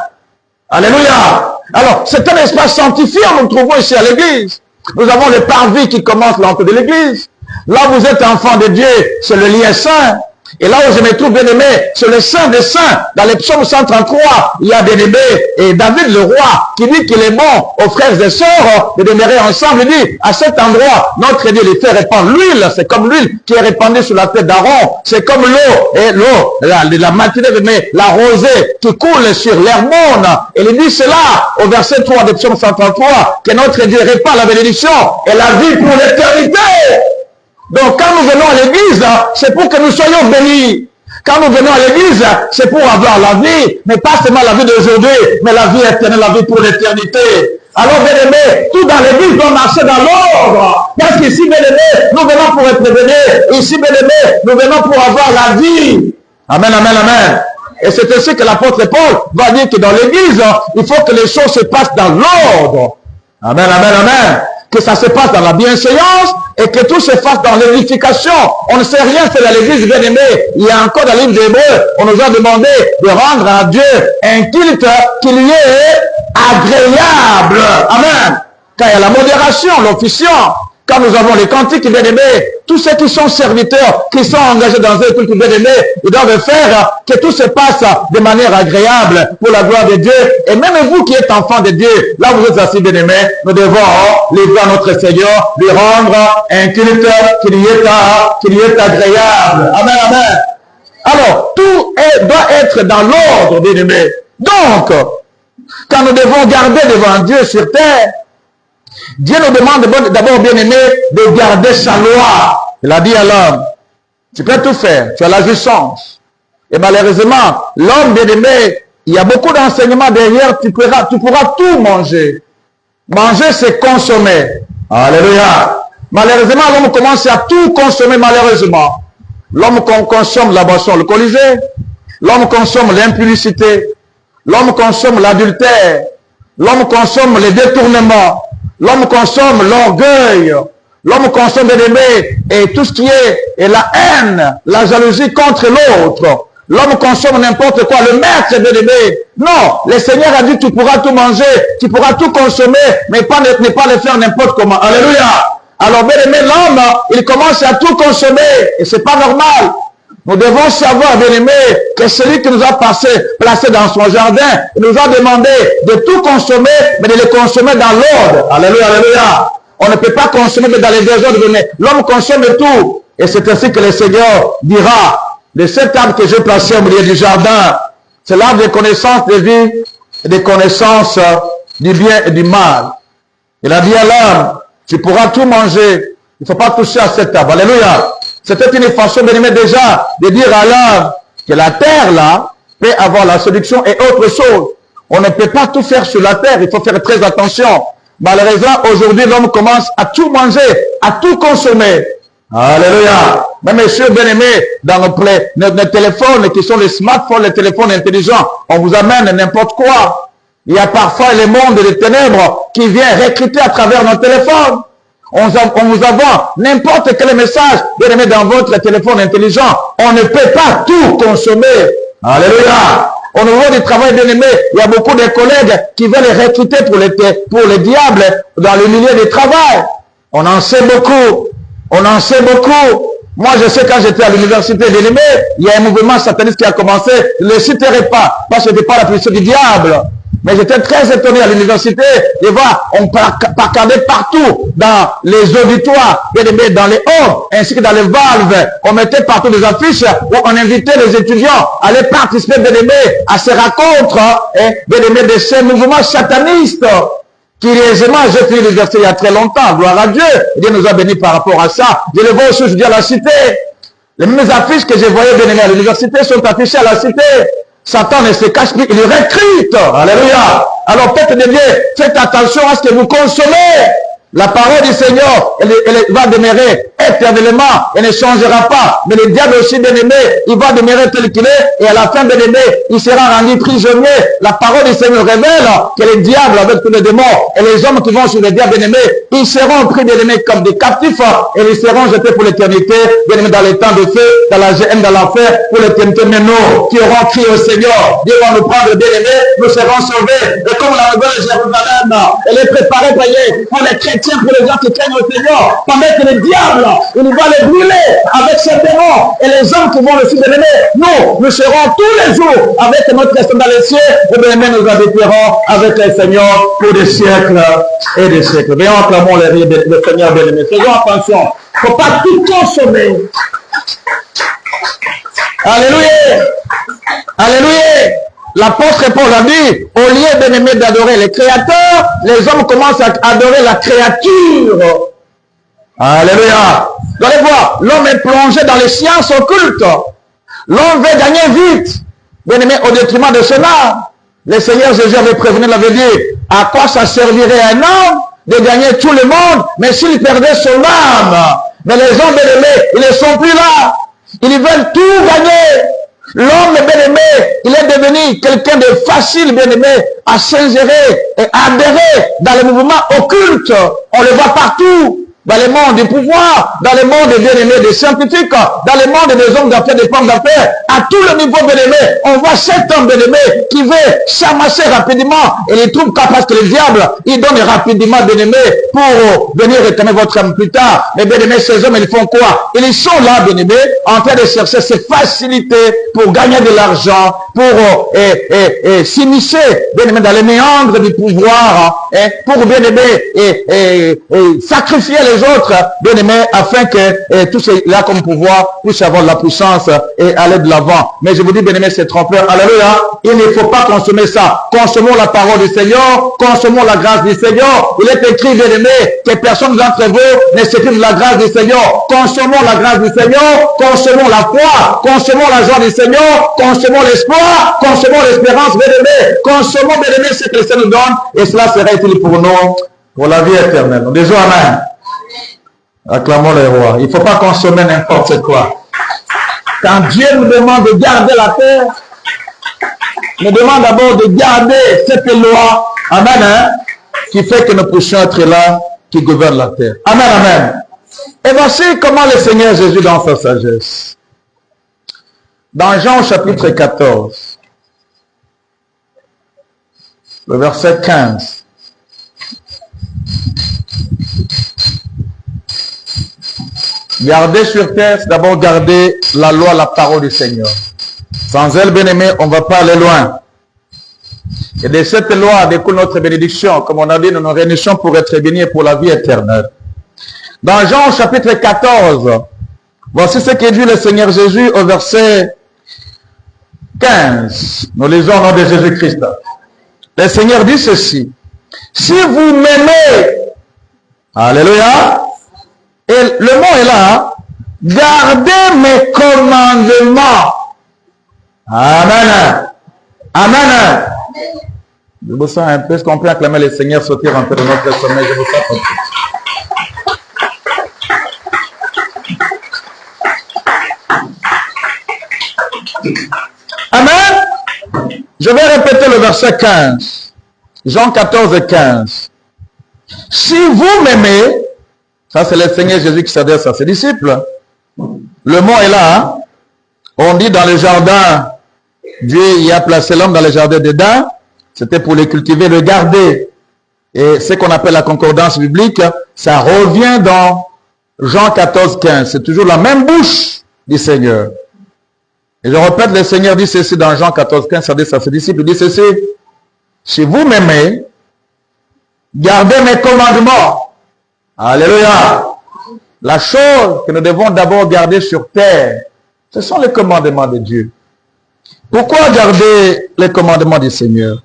Alléluia. Alors, c'est un espace sanctifié, nous trouvons ici à l'église. Nous avons le parvis qui commence l'entrée de l'église. Là, vous êtes enfant de Dieu, c'est le lien saint. Et là où je me trouve, bien aimé, c'est le Saint des Saints. Dans les psaumes 133, il y a bien aimé, et David le roi, qui dit qu'il est bon aux frères et sœurs de demeurer ensemble. Il dit, à cet endroit, notre Dieu les fait répandre l'huile. C'est comme l'huile qui est répandue sur la tête d'Aaron. C'est comme l'eau, et l'eau, la matinée, mais la rosée qui coule sur l'hermone. Et il dit cela, au verset 3 de psaume 133, que notre Dieu répand la bénédiction et la vie pour l'éternité. Donc, quand nous venons à l'église, c'est pour que nous soyons bénis. Quand nous venons à l'église, c'est pour avoir la vie, mais pas seulement la vie d'aujourd'hui, mais la vie éternelle, la vie pour l'éternité. Alors, bien aimé, tout dans l'église doit marcher dans l'ordre. Parce qu'ici, bien aimé, nous venons pour être bénis. Ici, bien aimé, nous venons pour avoir la vie. Amen, amen, amen. Et c'est ainsi que l'apôtre Paul va dire que dans l'église, il faut que les choses se passent dans l'ordre. Amen, amen, amen. que ça se passe dans la bienséance et que tout se fasse dans l'édification. On ne sait rien faire dans l'église, bien aimé. Il y a encore dans le livre d'Hébreux, on nous a demandé de rendre à Dieu un culte qui lui est agréable. Amen. Quand il y a la modération, l'officiant, quand nous avons les cantiques, bien aimés, tous ceux qui sont serviteurs, qui sont engagés dans un culte, bien aimé, ils doivent faire que tout se passe de manière agréable pour la gloire de Dieu. Et même vous qui êtes enfants de Dieu, là vous êtes assis, bien aimés, nous devons livrer à notre Seigneur, lui rendre un culte qui lui est agréable. Amen, amen. Alors, tout doit être dans l'ordre, bien aimé. Donc, quand nous devons garder devant Dieu sur terre, Dieu nous demande d'abord, bien aimé, de garder sa loi. Il a dit à l'homme, tu peux tout faire, tu as la jouissance. Et malheureusement, l'homme, bien aimé, il y a beaucoup d'enseignements derrière, tu pourras tout manger. Manger, c'est consommer. Alléluia. Malheureusement, l'homme commence à tout consommer, malheureusement. L'homme consomme la boisson alcoolisée, l'homme consomme l'impudicité, l'homme consomme l'adultère, l'homme consomme les détournements, l'homme consomme l'orgueil, l'homme consomme l'ennemi et tout ce qui est la haine, la jalousie contre l'autre. L'homme consomme n'importe quoi, le maître est bien-aimé. Non, le Seigneur a dit tu pourras tout manger, tu pourras tout consommer, mais ne pas le faire n'importe comment. Alléluia. Alors bien-aimé, l'homme, il commence à tout consommer et c'est pas normal. Nous devons savoir, bien-aimé, que celui qui nous a placé dans son jardin, il nous a demandé de tout consommer, mais de le consommer dans l'ordre. Alléluia, alléluia. On ne peut pas consommer dans les désordres. L'homme consomme tout. Et c'est ainsi que le Seigneur dira, de cet arbre que j'ai placé au milieu du jardin, c'est l'arbre des connaissances de vie et des connaissances du bien et du mal. Il a dit à l'homme, tu pourras tout manger. Il ne faut pas toucher à cet arbre. Alléluia. C'était une façon, bien aimé, déjà de dire à l'homme que la terre, là, peut avoir la séduction et autre chose. On ne peut pas tout faire sur la terre. Il faut faire très attention. Malheureusement, aujourd'hui, l'homme commence à tout manger, à tout consommer. Alléluia. Mais messieurs bien-aimés, dans nos téléphones qui sont les smartphones, les téléphones intelligents, on vous amène n'importe quoi. Il y a parfois le monde des ténèbres qui vient recruter à travers nos téléphones. On vous envoie n'importe quel message, bien-aimé, dans votre téléphone intelligent. On ne peut pas tout consommer. Alléluia. Au niveau du travail, bien-aimé, il y a beaucoup de collègues qui veulent les recruter pour les diables dans le milieu du travail. On en sait beaucoup. On en sait beaucoup. Moi, je sais quand j'étais à l'université bien-aimé, il y a un mouvement sataniste qui a commencé. Je ne le citerai pas, parce que ce n'était pas la puissance du diable. Mais j'étais très étonné à l'université de voir, on placardait partout, dans les auditoires, bien-aimé, dans les halls, ainsi que dans les valves. On mettait partout des affiches où on invitait les étudiants à aller participer, bien-aimé, à ces rencontres, bien-aimé, de ces mouvements satanistes. Curieusement, j'ai fait l'université il y a très longtemps, gloire à Dieu. Dieu nous a bénis par rapport à ça. Je le vois aussi aujourd'hui à la cité. Les mêmes affiches que je voyais bien aimé à l'université sont affichées à la cité. Satan ne se cache plus, il recrute. Alléluia. Alors, peuple de Dieu, faites attention à ce que vous consommez. La parole du Seigneur, elle va demeurer éternellement, elle ne changera pas. Mais le diable aussi, bien-aimé, il va demeurer tel qu'il est, et à la fin, bien-aimé, il sera rendu prisonnier. La parole du Seigneur révèle que le diable, avec tous les démons, et les hommes qui vont sur le diable, bien-aimé, ils seront pris, bien-aimé, comme des captifs, et ils seront jetés pour l'éternité, bien-aimé, dans les temps de feu, dans la géhenne, dans l'enfer, pour l'éternité. Mais nous, qui aurons crié au Seigneur, Dieu va nous prendre, bien-aimé, nous serons sauvés. Et comme la nouvelle Jérusalem, elle est préparée, voyez, pour les chrétiens, pour les gens qui craignent le Seigneur, pendant que le diable, il va les brûler avec ses démons, et les hommes qui vont le suivre, nous serons tous les jours avec notre destin dans les cieux, et bien nous habiterons avec le Seigneur pour des siècles et des siècles. Viens, acclamons le Seigneur bien-aimé. Faisons attention, il ne faut pas tout consommer. Alléluia. Alléluia. L'apôtre Paul a dit, au lieu, bien-aimé, d'adorer les créateurs, les hommes commencent à adorer la créature. Alléluia. Vous allez voir, l'homme est plongé dans les sciences occultes. L'homme veut gagner vite. Bien-aimé, au détriment de cela, le Seigneur Jésus avait prévenu, l'avait dit, à quoi ça servirait à un homme de gagner tout le monde, mais s'il perdait son âme. Mais les hommes, bien-aimés, ils ne sont plus là. Ils veulent tout gagner. L'homme bien-aimé, il est devenu quelqu'un de facile, bien-aimé, à s'ingérer et à adhérer dans les mouvements occultes. On le voit partout. Dans le monde du pouvoir, dans le monde des bien-aimés, des scientifiques, dans le monde des hommes d'affaires, des femmes d'affaires, à tout le niveau bien-aimé, on voit cet homme bien-aimé qui veut s'amasser rapidement et il trouve qu'à parce que le diable, il donne rapidement bien-aimé pour venir réclamer votre âme plus tard. Mais bien-aimé, ces hommes, ils font quoi? Ils sont là, bien-aimé, en train de chercher ces facilités pour gagner de l'argent, pour s'immiscer, bien-aimé, dans les méandres du pouvoir, pour bien-aimé, sacrifier les autres, bien-aimés, afin que tous ceux-là comme pouvoir puissent avoir de la puissance et aller de l'avant. Mais je vous dis, bien-aimés, c'est trompeur. Alléluia. Il ne faut pas consommer ça. Consommons la parole du Seigneur, consommons la grâce du Seigneur. Il est écrit, bien-aimés, que personne d'entre vous ne s'équipe de la grâce du Seigneur. Consommons la grâce du Seigneur, consommons la foi, consommons la joie du Seigneur, consommons l'espoir, consommons l'espérance, bien-aimés. Consommons, bien-aimés, ce que le Seigneur nous donne, et cela sera utile pour nous, pour la vie éternelle. Nous disons Amen. Acclamons les rois. Il ne faut pas consommer n'importe quoi. Quand Dieu nous demande de garder la terre, il nous demande d'abord de garder cette loi, amen, hein, qui fait que nous puissions être là, qui gouverne la terre. Amen, amen. Et voici comment le Seigneur Jésus dans sa sagesse. Dans Jean chapitre 14, le verset 15. Garder sur terre, c'est d'abord garder la loi, la parole du Seigneur. Sans elle, bien-aimé, on ne va pas aller loin. Et de cette loi découle notre bénédiction. Comme on a dit, nous nous réunissons pour être bénis pour la vie éternelle. Dans Jean chapitre 14, voici ce que dit le Seigneur Jésus au verset 15. Nous lisons au nom de Jésus-Christ. Le Seigneur dit ceci. Si vous m'aimez, alléluia, et le mot est là, gardez mes commandements. Amen. Amen. Je vous sens un peu, est-ce qu'on peut acclamer le Seigneur sortir un peu de notre sommeil? Je vous sens Amen. Je vais répéter le verset 15. Jean 14 et 15. Si vous m'aimez, ça c'est le Seigneur Jésus qui s'adresse à ses disciples. Le mot est là. Hein? On dit dans le jardin, Dieu y a placé l'homme dans le jardin d'Éden. C'était pour le cultiver, le garder. Et ce qu'on appelle la concordance biblique, ça revient dans Jean 14, 15. C'est toujours la même bouche du Seigneur. Et je répète, le Seigneur dit ceci dans Jean 14, 15, s'adresse à ses disciples. Il dit ceci. Si vous m'aimez, gardez mes commandements. Alléluia. La chose que nous devons d'abord garder sur terre, ce sont les commandements de Dieu. Pourquoi garder les commandements du Seigneur?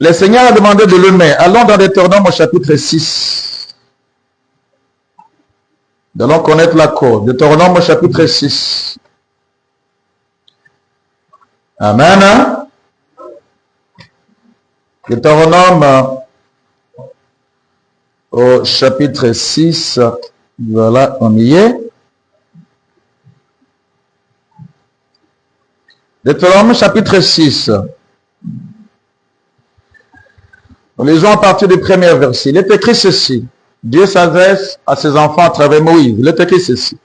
Le Seigneur a demandé de l'aimer. Allons dans Deutéronome au chapitre 6. Nous allons connaître la cause. Deutéronome au chapitre 6. Amen. Deutéronome au chapitre 6. Voilà, on y est. Deutéronome chapitre 6. Nous lisons à partir du premier verset. Il est écrit ceci. Dieu s'adresse à ses enfants à travers Moïse. Il est écrit ceci.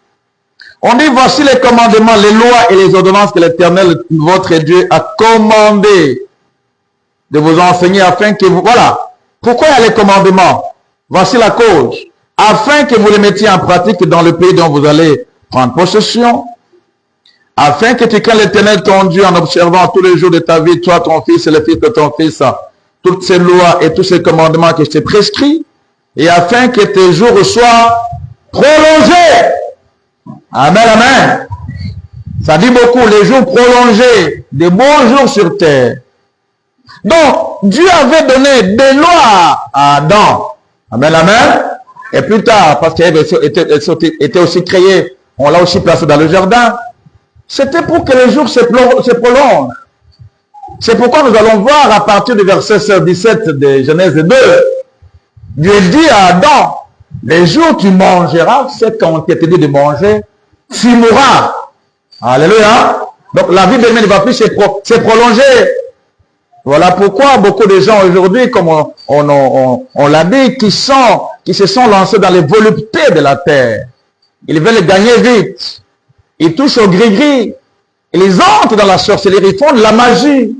On dit, voici les commandements, les lois et les ordonnances que l'Éternel, votre Dieu, a commandé de vous enseigner afin que vous... Voilà. Pourquoi il y a les commandements? Voici la cause. Afin que vous les mettiez en pratique dans le pays dont vous allez prendre possession. Afin que tu craignes l'Éternel ton Dieu en observant tous les jours de ta vie, toi, ton fils et le fils de ton fils, toutes ces lois et tous ces commandements que je t'ai prescrits, et afin que tes jours soient prolongés. Amen, amen. Ça dit beaucoup, les jours prolongés, des bons jours sur terre. Donc, Dieu avait donné des lois à Adam. Amen, amen. Et plus tard, parce qu'Ève était aussi créée, on l'a aussi placé dans le jardin. C'était pour que les jours se prolongent. C'est pourquoi nous allons voir à partir du verset 17 de Genèse 2, Dieu dit à Adam, les jours tu mangeras, c'est quand on t'a dit de manger, tu mourras. Alléluia. Donc la vie bien-aimée ne va plus se prolonger. Voilà pourquoi beaucoup de gens aujourd'hui, comme on l'a dit, qui se sont lancés dans les voluptés de la terre. Ils veulent gagner vite. Ils touchent au gris-gris. Ils entrent dans la sorcellerie, ils font de la magie.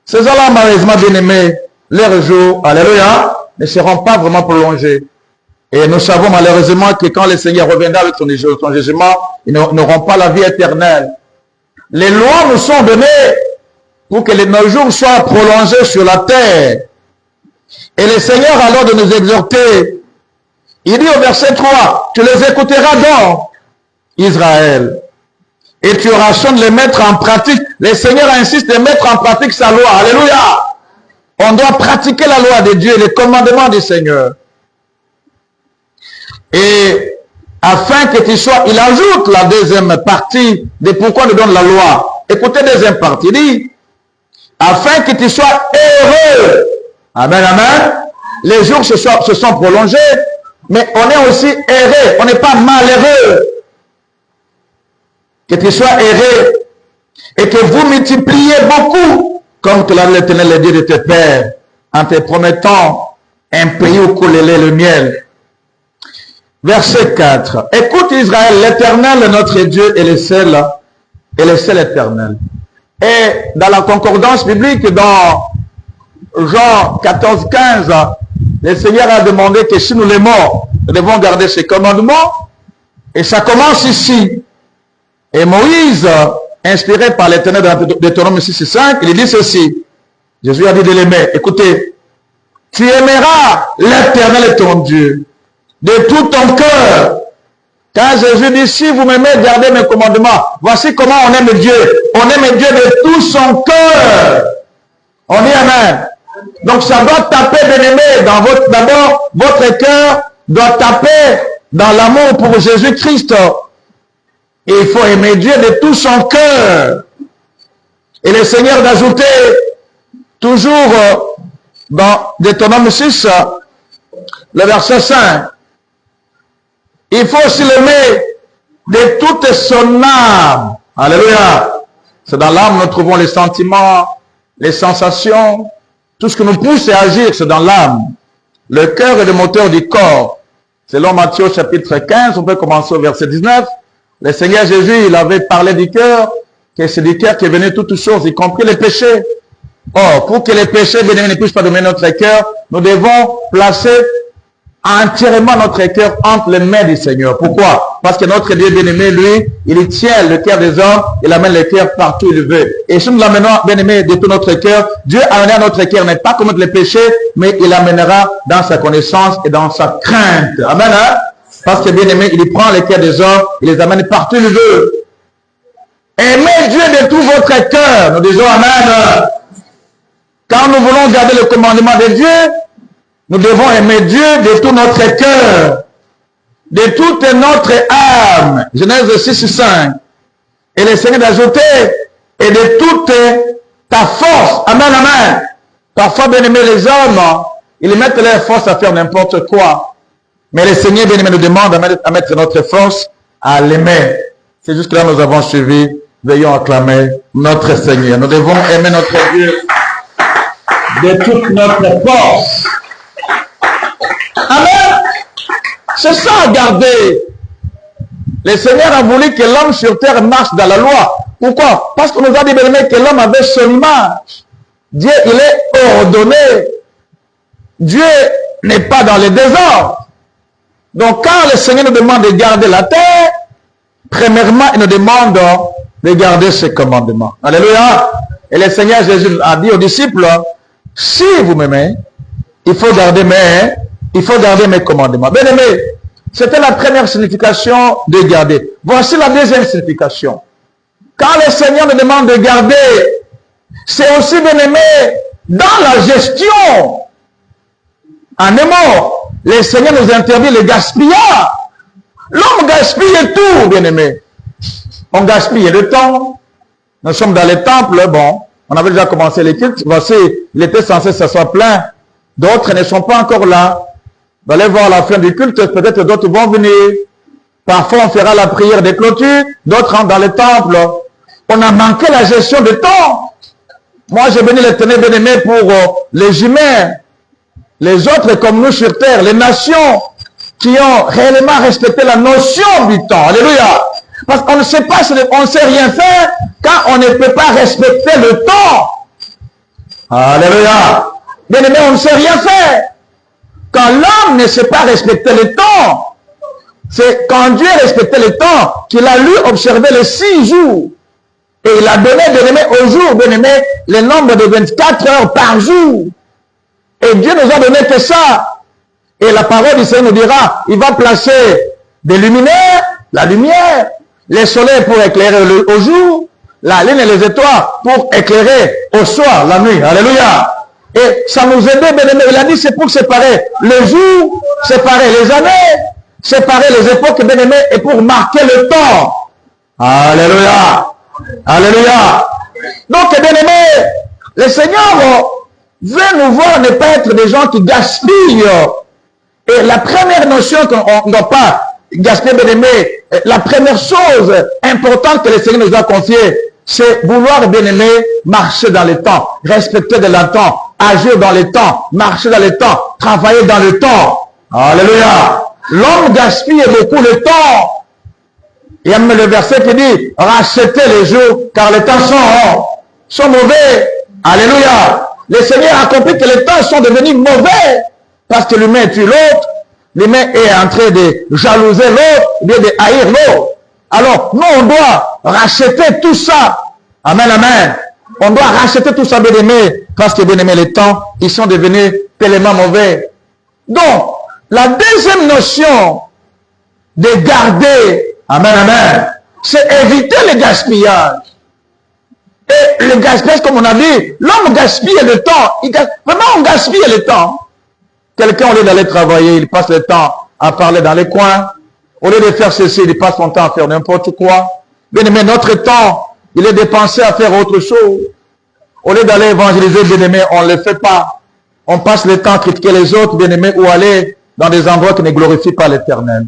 Ces gens-là, malheureusement bien-aimés, leurs jours, alléluia, ne seront pas vraiment prolongés. Et nous savons malheureusement que quand le Seigneur reviendra avec son jugement, ils n'auront pas la vie éternelle. Les lois nous sont données pour que nos jours soient prolongés sur la terre. Et le Seigneur, alors de nous exhorter, il dit au verset 3, tu les écouteras donc, Israël, et tu auras soin de les mettre en pratique. Le Seigneur insiste de mettre en pratique sa loi. Alléluia. On doit pratiquer la loi de Dieu, les commandements du Seigneur. Et afin que tu sois, il ajoute la deuxième partie de pourquoi nous donne la loi. Écoutez la deuxième partie, il dit, afin que tu sois heureux. Amen, amen. Les jours se sont prolongés, mais on est aussi heureux, on n'est pas malheureux. Que tu sois heureux et que vous multipliez beaucoup, comme te l'a l'Éternel, le Dieu de tes pères, en te promettant un pays où coule le lait et le miel. Verset 4. Écoute Israël, l'Éternel, notre Dieu, est le seul éternel. Et dans la concordance biblique, dans Jean 14, 15, le Seigneur a demandé que si nous l'aimons, nous devons garder ses commandements. Et ça commence ici. Et Moïse, inspiré par l'Éternel dans Deutéronome 6 et 5, il dit ceci. Jésus a dit de l'aimer. Écoutez, tu aimeras l'Éternel et ton Dieu de tout ton cœur. Quand Jésus dit, si vous m'aimez, gardez mes commandements. Voici comment on aime Dieu. On aime Dieu de tout son cœur. On dit amen. Donc ça doit taper, bien-aimé, d'abord, votre cœur doit taper dans l'amour pour Jésus-Christ. Et il faut aimer Dieu de tout son cœur. Et le Seigneur d'ajouter, toujours dans Deutéronome 6, le verset 5, il faut aussi l'aimer de toute son âme. Alléluia. C'est dans l'âme nous trouvons les sentiments, les sensations, tout ce qui nous pousse à agir, c'est dans l'âme. Le cœur est le moteur du corps. Selon Matthieu chapitre 15, on peut commencer au verset 19. Le Seigneur Jésus, il avait parlé du cœur, que c'est du cœur qui est venu toutes choses, y compris les péchés. Or, pour que les péchés ne puissent pas dominer notre cœur, nous devons placer entièrement notre cœur entre les mains du Seigneur. Pourquoi? Parce que notre Dieu bien-aimé, lui, il tient le cœur des hommes, il amène le cœur partout où il veut. Et si nous l'amenons, bien-aimé, de tout notre cœur, Dieu amènera notre cœur, n'est pas commettre les péchés, mais il l'amènera dans sa connaissance et dans sa crainte. Amen, hein? Parce que bien-aimé, il prend le cœur des hommes, il les amène partout où il veut. Aimez Dieu de tout votre cœur. Nous disons amen. Quand nous voulons garder le commandement de Dieu, nous devons aimer Dieu de tout notre cœur, de toute notre âme. Genèse 6, 5. Et le Seigneur d'ajouter, et de toute ta force. Amen, amen. Parfois, bien aimé, les hommes, ils mettent leur force à faire n'importe quoi. Mais le Seigneur, bien aimé, nous demande à mettre notre force à l'aimer. C'est jusque là nous avons suivi. Veillons acclamer notre Seigneur. Nous devons aimer notre Dieu de toute notre force. Amen. C'est ça, regardez. Le Seigneur a voulu que l'homme sur terre marche dans la loi. Pourquoi? Parce qu'on nous a dit, bien aimé, que l'homme avait son image. Dieu, il est ordonné. Dieu n'est pas dans le désordre. Donc, quand le Seigneur nous demande de garder la terre, premièrement, il nous demande de garder ses commandements. Alléluia. Et le Seigneur Jésus a dit aux disciples, si vous m'aimez, il faut garder mes commandements. Bien aimé, c'était la première signification de garder. Voici la deuxième signification. Quand le Seigneur nous demande de garder, c'est aussi, bien aimé, dans la gestion. En un mot, le Seigneur nous interdit le gaspillage. L'homme gaspille tout, bien aimé. On gaspille le temps. Nous sommes dans les temples, bon, on avait déjà commencé les cultes. Voici, il était censé que ça soit plein. D'autres ne sont pas encore là. Vous allez voir la fin du culte, peut-être d'autres vont venir. Parfois, on fera la prière des clôtures, d'autres rentrent dans les temples. on a manqué la gestion du temps. Moi, j'ai béni l'Éternel, bien-aimé, pour les humains, les autres comme nous sur terre, les nations qui ont réellement respecté la notion du temps. Alléluia. Parce qu'on ne sait pas, on ne sait rien faire quand on ne peut pas respecter le temps. Alléluia. Bien-aimé, on ne sait rien faire. Quand l'homme ne sait pas respecter le temps, c'est quand Dieu respectait le temps qu'il a lui observé les 6 jours. Et il a donné, bien-aimé, au jour, bien-aimé, le nombre de 24 heures par jour. Et Dieu nous a donné que ça. Et la parole du Seigneur nous dira, il va placer des luminaires, la lumière, les soleils pour éclairer au jour, la lune et les étoiles pour éclairer au soir, la nuit. Alléluia. Et ça nous aide, bien-aimé. Il a dit, c'est pour séparer le jour, séparer les années, séparer les époques, bien-aimé, et pour marquer le temps. Alléluia. Alléluia. Donc, bien-aimé, le Seigneur veut nous voir ne pas être des gens qui gaspillent. Et la première notion qu'on ne doit pas gaspiller, bien-aimé, la première chose importante que le Seigneur nous a confiée, c'est vouloir, bien-aimé, marcher dans le temps, respecter de le temps, agir dans le temps, marcher dans le temps, travailler dans le temps. Alléluia. L'homme gaspille beaucoup le temps. Il y a même le verset qui dit, rachetez les jours, car les temps sont mauvais. Alléluia. Le Seigneur a compris que les temps sont devenus mauvais, parce que l'humain tue l'autre, l'humain est en train de jalouser l'autre, ou bien de haïr l'autre. Alors, nous, on doit racheter tout ça. Amen, amen. On doit racheter tout ça, bien-aimé, parce que, bien-aimé, les temps, ils sont devenus tellement mauvais. Donc, la deuxième notion de garder, amen, amen, c'est éviter le gaspillage. Et le gaspillage, comme on a dit, l'homme gaspille le temps. Vraiment, on gaspille le temps. Quelqu'un, au lieu d'aller travailler, il passe le temps à parler dans les coins. Au lieu de faire ceci, il passe son temps à faire n'importe quoi. Bien aimé, notre temps, il est dépensé à faire autre chose. Au lieu d'aller évangéliser, bien aimé, on ne le fait pas. On passe le temps à critiquer les autres, bien aimé, ou aller dans des endroits qui ne glorifient pas l'Éternel.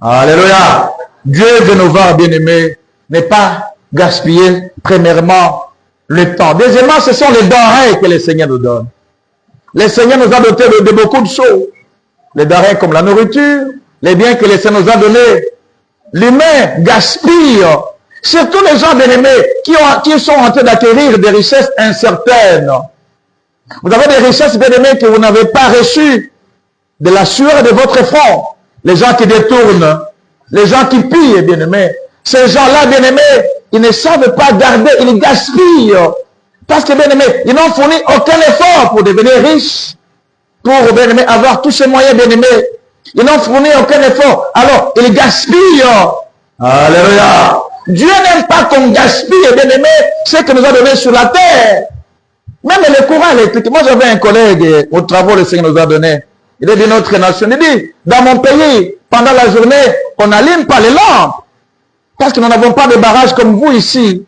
Alléluia. Dieu veut nous voir, bien aimé, ne pas gaspiller, premièrement, le temps. Deuxièmement, ce sont les denrées que le Seigneur nous donne. Le Seigneur nous a doté de beaucoup de choses. Les denrées comme la nourriture, les biens que le Seigneur nous a donnés. L'humain gaspille. Surtout les gens bien-aimés qui sont en train d'acquérir des richesses incertaines. Vous avez des richesses bien-aimées que vous n'avez pas reçues de la sueur de votre front. Les gens qui détournent, les gens qui pillent, bien-aimés. Ces gens-là, bien-aimés, ils ne savent pas garder, ils gaspillent. Parce que, bien-aimés, ils n'ont fourni aucun effort pour devenir riches, pour, bien-aimés, avoir tous ces moyens, bien-aimés. Ils n'ont fourni aucun effort. Alors, ils gaspillent. Alléluia. Dieu n'aime pas qu'on gaspille, bien-aimés, ce que nous a donné sur la terre. Même le courant électrique. Moi, j'avais un collègue aux travaux, le Seigneur nous a donné. Il est de notre nation. Il dit, dans mon pays, pendant la journée, on n'allume pas les lampes. Parce que nous n'avons pas de barrage comme vous ici.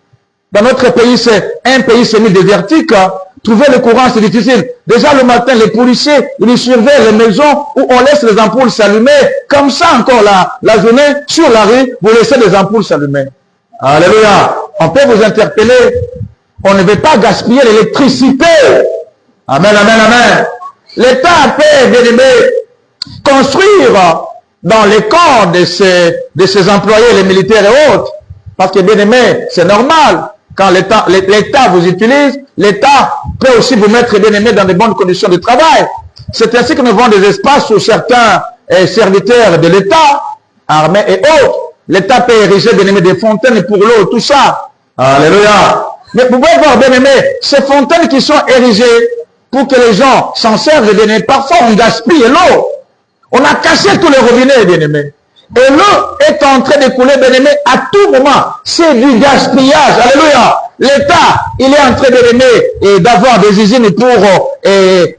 Dans notre pays, c'est un pays semi-désertique. Trouver le courant, c'est difficile. Déjà le matin, les policiers, ils surveillent les maisons où on laisse les ampoules s'allumer. Comme ça, encore la journée, sur la rue, vous laissez les ampoules s'allumer. Alléluia. On peut vous interpeller. On ne veut pas gaspiller l'électricité. Amen, amen, amen. L'État peut, bien aimé, construire dans les camps de ses employés, les militaires et autres. Parce que, bien aimé, c'est normal. Quand l'État vous utilise, l'État peut aussi vous mettre, bien aimé, dans de bonnes conditions de travail. C'est ainsi que nous avons des espaces où certains serviteurs de l'État, armés et autres, l'État peut ériger, bien aimé, des fontaines pour l'eau, tout ça. Alléluia. Mais vous pouvez voir, bien aimé, ces fontaines qui sont érigées pour que les gens s'en servent, bien aimé, parfois on gaspille l'eau. On a cassé tous les robinets, bien aimé. Et l'eau est en train de couler, bien aimé, à tout moment. C'est du gaspillage. Alléluia. L'État, il est en train, bien aimé, d'avoir des usines pour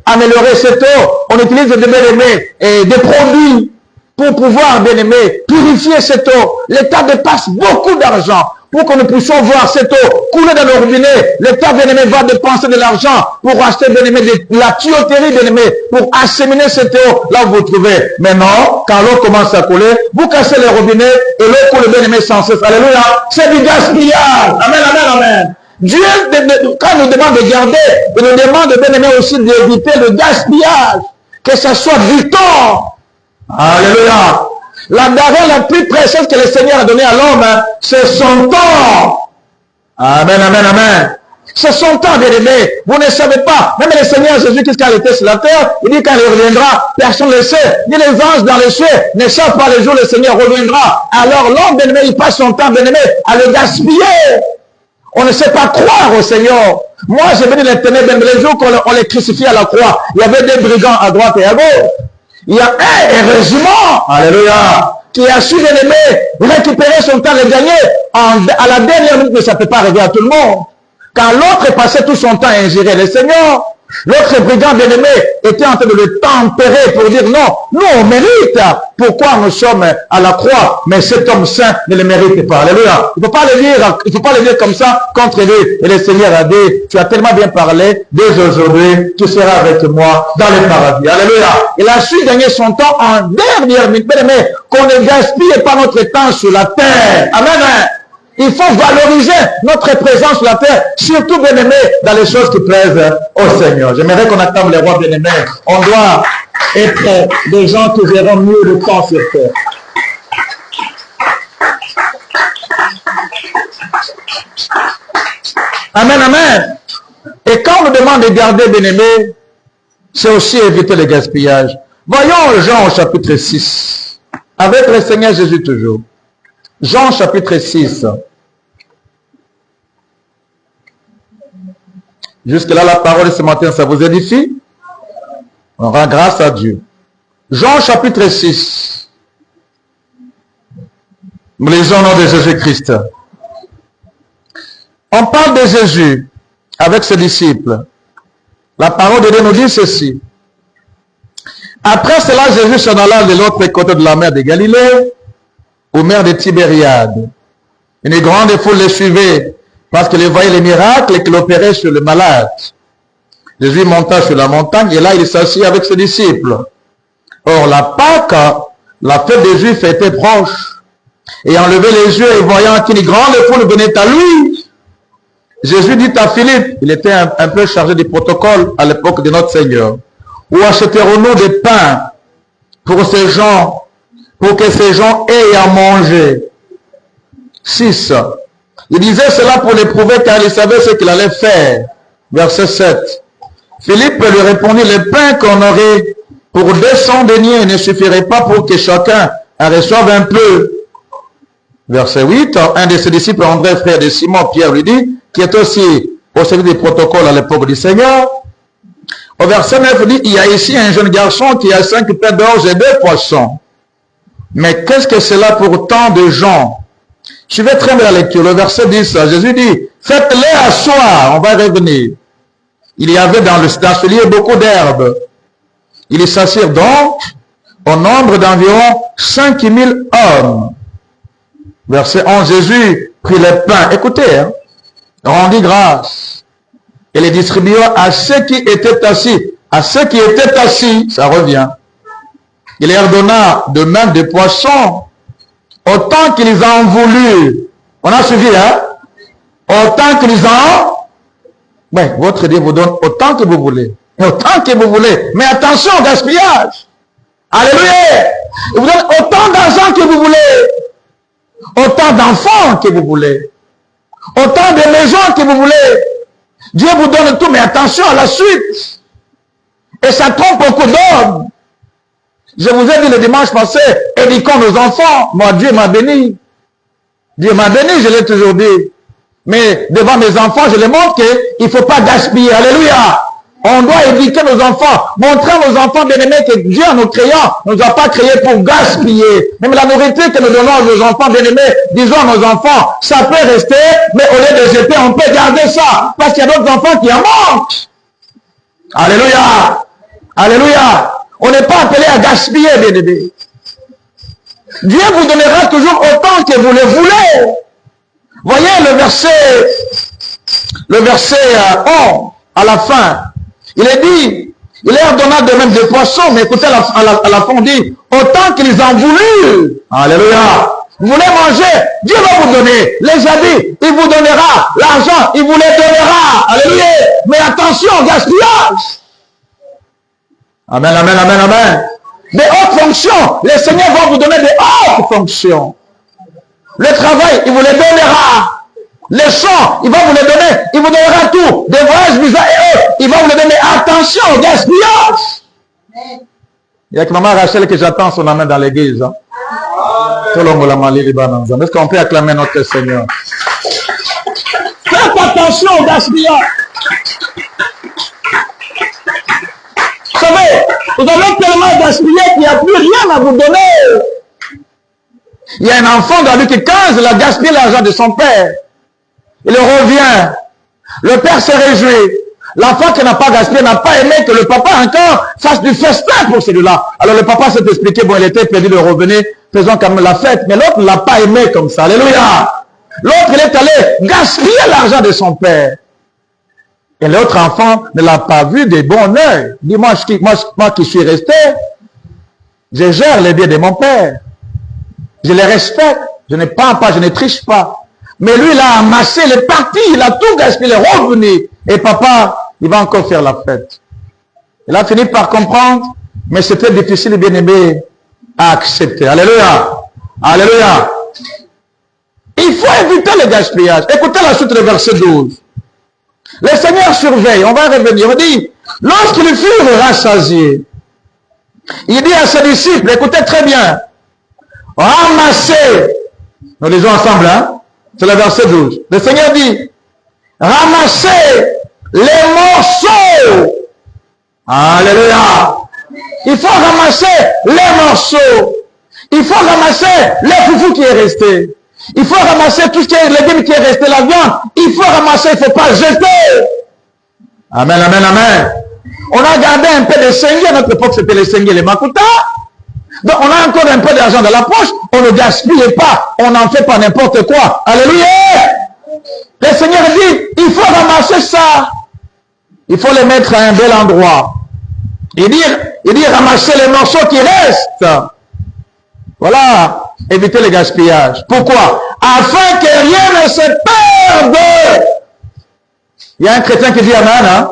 améliorer cette eau. On utilise, bien aimé, des produits pour pouvoir, bien aimé, purifier cette eau. L'État dépasse beaucoup d'argent pour que nous puissions voir cette eau couler dans nos robinets. L'État, bien-aimé, va dépenser de l'argent pour acheter, bien-aimé, de la tuyauterie, bien-aimé, pour acheminer cette eau là où vous vous trouvez. Mais non, quand l'eau commence à couler, vous cassez les robinets et l'eau coule, bien-aimé, sans cesse. Alléluia. C'est du gaspillage. Amen, amen, amen. Dieu, quand il nous demande de garder, il nous demande, bien-aimé, aussi d'éviter le gaspillage. Que ce soit du temps. Alléluia. La denrée la plus précieuse que le Seigneur a donnée à l'homme, c'est son temps. Amen, amen, amen. C'est son temps, bien-aimé. Vous ne savez pas. Même le Seigneur Jésus, qu'est-ce qu'il était sur la terre? Il dit quand il reviendra, personne ne le sait. Ni les anges dans les cieux ne savent pas le jour où le Seigneur reviendra. Alors l'homme, bien-aimé, il passe son temps, bien-aimé, à le gaspiller. On ne sait pas croire au Seigneur. Moi, j'ai venu les ténèbres, les jours qu'on les crucifie à la croix. Il y avait des brigands à droite et à gauche. Il y a un régiment, alléluia, qui a su, bien-aimé, récupérer son temps et gagner à la dernière minute, mais ça ne peut pas arriver à tout le monde. Quand l'autre passait tout son temps à ingérer le Seigneur, l'autre brigand, bien-aimé, était en train de le tempérer pour dire non, nous on mérite. Pourquoi nous sommes à la croix, mais cet homme saint ne le mérite pas. Alléluia. Il ne faut pas le dire comme ça contre lui. Et le Seigneur a dit, tu as tellement bien parlé, dès aujourd'hui, tu seras avec moi dans le paradis. Alléluia. Il a su gagner son temps en dernière minute. Bien-aimé, qu'on ne gaspille pas notre temps sur la terre. Amen. Il faut valoriser notre présence sur la terre, surtout, bien-aimé, dans les choses qui plaisent au Seigneur. J'aimerais qu'on acclame les rois, bien-aimés. On doit être des gens qui verront mieux le temps sur terre. Amen, amen. Et quand on nous demande de garder, bien-aimé, c'est aussi éviter le gaspillage. Voyons Jean au chapitre 6, avec le Seigneur Jésus toujours. Jean chapitre 6. Jusque-là, la parole de ce matin, ça vous édifie? On rend grâce à Dieu. Jean chapitre 6. Nous lisons au nom de Jésus-Christ. On parle de Jésus avec ses disciples. La parole de Dieu nous dit ceci. Après cela, Jésus s'en alla de l'autre côté de la mer de Galilée, aux mers de Tibériade. Une grande foule les suivait parce qu'il voyait les miracles qu'il opérait sur le malade. Jésus monta sur la montagne et là il s'assit avec ses disciples. Or la Pâque, la fête des Juifs était proche. Et en levant les yeux et voyant qu'une grande foule venait à lui, Jésus dit à Philippe, il était un peu chargé du protocole à l'époque de notre Seigneur, où achèterons-nous des pains pour ces gens, pour que ces gens aient à manger? 6. Il disait cela pour l'éprouver car il savait ce qu'il allait faire. Verset 7. Philippe lui répondit, le pain qu'on aurait pour 200 deniers ne suffirait pas pour que chacun en reçoive un peu. Verset 8. Un de ses disciples, André, frère de Simon, Pierre, lui dit, qui est aussi au service des protocoles à l'époque du Seigneur. Au verset 9, il dit, il y a ici un jeune garçon qui a 5 pains d'orge et 2 poissons. Mais qu'est-ce que c'est là pour tant de gens? Suivez très bien la lecture. Le verset 10, Jésus dit, faites-les asseoir, on va revenir. Il y avait dans ce lieu beaucoup d'herbes. Ils s'assirent donc au nombre d'environ 5000 hommes. Verset 11, Jésus prit les pains. Écoutez, rendit grâce et les distribua à ceux qui étaient assis. À ceux qui étaient assis, ça revient. Il leur donna de même des poissons, autant qu'ils en voulurent. On a suivi, hein? Autant qu'ils en... Oui, votre Dieu vous donne autant que vous voulez. Autant que vous voulez. Mais attention au gaspillage. Alléluia. Il vous donne autant d'argent que vous voulez. Autant d'enfants que vous voulez. Autant de maisons que vous voulez. Dieu vous donne tout, mais attention à la suite. Et ça trompe beaucoup d'hommes. Je vous ai dit le dimanche passé, éduquons nos enfants. Moi, Dieu m'a béni. Dieu m'a béni, je l'ai toujours dit. Mais devant mes enfants, je les montre qu'il ne faut pas gaspiller. Alléluia. On doit éduquer nos enfants. Montrer à nos enfants bien-aimés que Dieu, en nous créant, ne nous a pas créés pour gaspiller. Même la nourriture que nous donnons à nos enfants bien-aimés, disons à nos enfants, ça peut rester, mais au lieu de jeter, on peut garder ça. Parce qu'il y a d'autres enfants qui en manquent. Alléluia. Alléluia. On n'est pas appelé à gaspiller, bien-aimés. Dieu vous donnera toujours autant que vous le voulez. Voyez le verset 11, à la fin. Il est dit, il leur donna de même des poissons, mais écoutez, à la fin, on dit, autant qu'ils en voulurent. Alléluia. Vous voulez manger, Dieu va vous donner. Les habits, il vous donnera. L'argent, il vous les donnera. Alléluia. Mais attention au gaspillage. Amen, amen, amen, amen. Des hautes fonctions. Les seigneurs vont vous donner des hautes fonctions. Le travail, il vous les donnera. Les champs, il va vous les donner. Il vous donnera tout. Des voyages, visas et eux, il va vous les donner. Attention au gaspillage. Il y a que maman Rachel que j'attends son amen dans l'église. Hein? Est-ce qu'on peut acclamer notre Seigneur? Faites attention au gaspillage. Vous savez, vous avez tellement gaspillé qu'il n'y a plus rien à vous donner. Il y a un enfant dans Luc 15, il a gaspillé l'argent de son père. Il revient. Le père se réjouit. L'enfant qui n'a pas gaspillé n'a pas aimé que le papa encore fasse du festin pour celui-là. Alors le papa s'est expliqué, bon, il était perdu de revenir, faisons quand même la fête. Mais l'autre ne l'a pas aimé comme ça. Alléluia. L'autre, il est allé gaspiller l'argent de son père. Et l'autre enfant ne l'a pas vu de bon œil. Il dit, moi qui suis resté, je gère les biens de mon père. Je les respecte. Je ne pars pas, je ne triche pas. Mais lui, il a amassé les parties, il a tout gaspillé, il est revenu. Et papa, il va encore faire la fête. Il a fini par comprendre, mais c'était difficile, bien aimé, à accepter. Alléluia. Alléluia. Il faut éviter le gaspillage. Écoutez la suite du verset 12. Le Seigneur surveille, on va revenir. Il dit, lorsqu'ils furent rassasiés, il dit à ses disciples, écoutez très bien, ramassez, nous lisons ensemble, hein? C'est le verset 12. Le Seigneur dit, ramassez les morceaux. Alléluia. Il faut ramasser les morceaux. Il faut ramasser les foufous qui est resté. Il faut ramasser tout ce qui est légumes qui est resté, la viande. Il faut ramasser, il ne faut pas jeter. Amen, amen, amen. On a gardé un peu de sengues. À notre époque, c'était les sengues et les makuta. Donc, on a encore un peu d'argent dans la poche. On ne gaspille pas. On n'en fait pas n'importe quoi. Alléluia. Le Seigneur dit, il faut ramasser ça. Il faut les mettre à un bel endroit. Il dit ramasser les morceaux qui restent. Voilà. Éviter le gaspillage. Pourquoi? Afin que rien ne se perde. Il y a un chrétien qui dit Amen. Hein?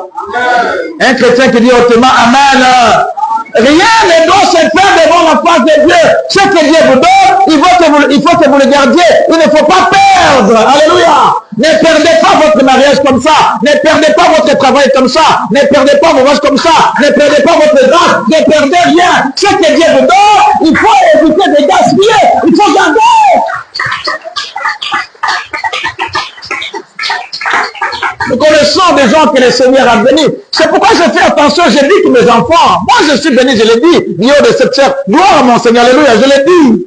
Un chrétien qui dit hautement Amen. Rien ne doit se perdre devant la face de Dieu. Ce que Dieu vous donne, il faut que vous le gardiez. Il ne faut pas perdre. Alléluia. Ne perdez pas votre mariage comme ça. Ne perdez pas votre travail comme ça. Ne perdez pas vos vaches comme ça. Ne perdez pas votre grâce. Ne perdez rien. Ce que Dieu vous donne, il faut éviter de gaspiller. Il faut garder. Nous connaissons des gens que le Seigneur a bénis. C'est pourquoi je fais attention, je dis que mes enfants, moi je suis béni, je l'ai dit, Dieu de cette terre, gloire à mon Seigneur, alléluia, je l'ai dit.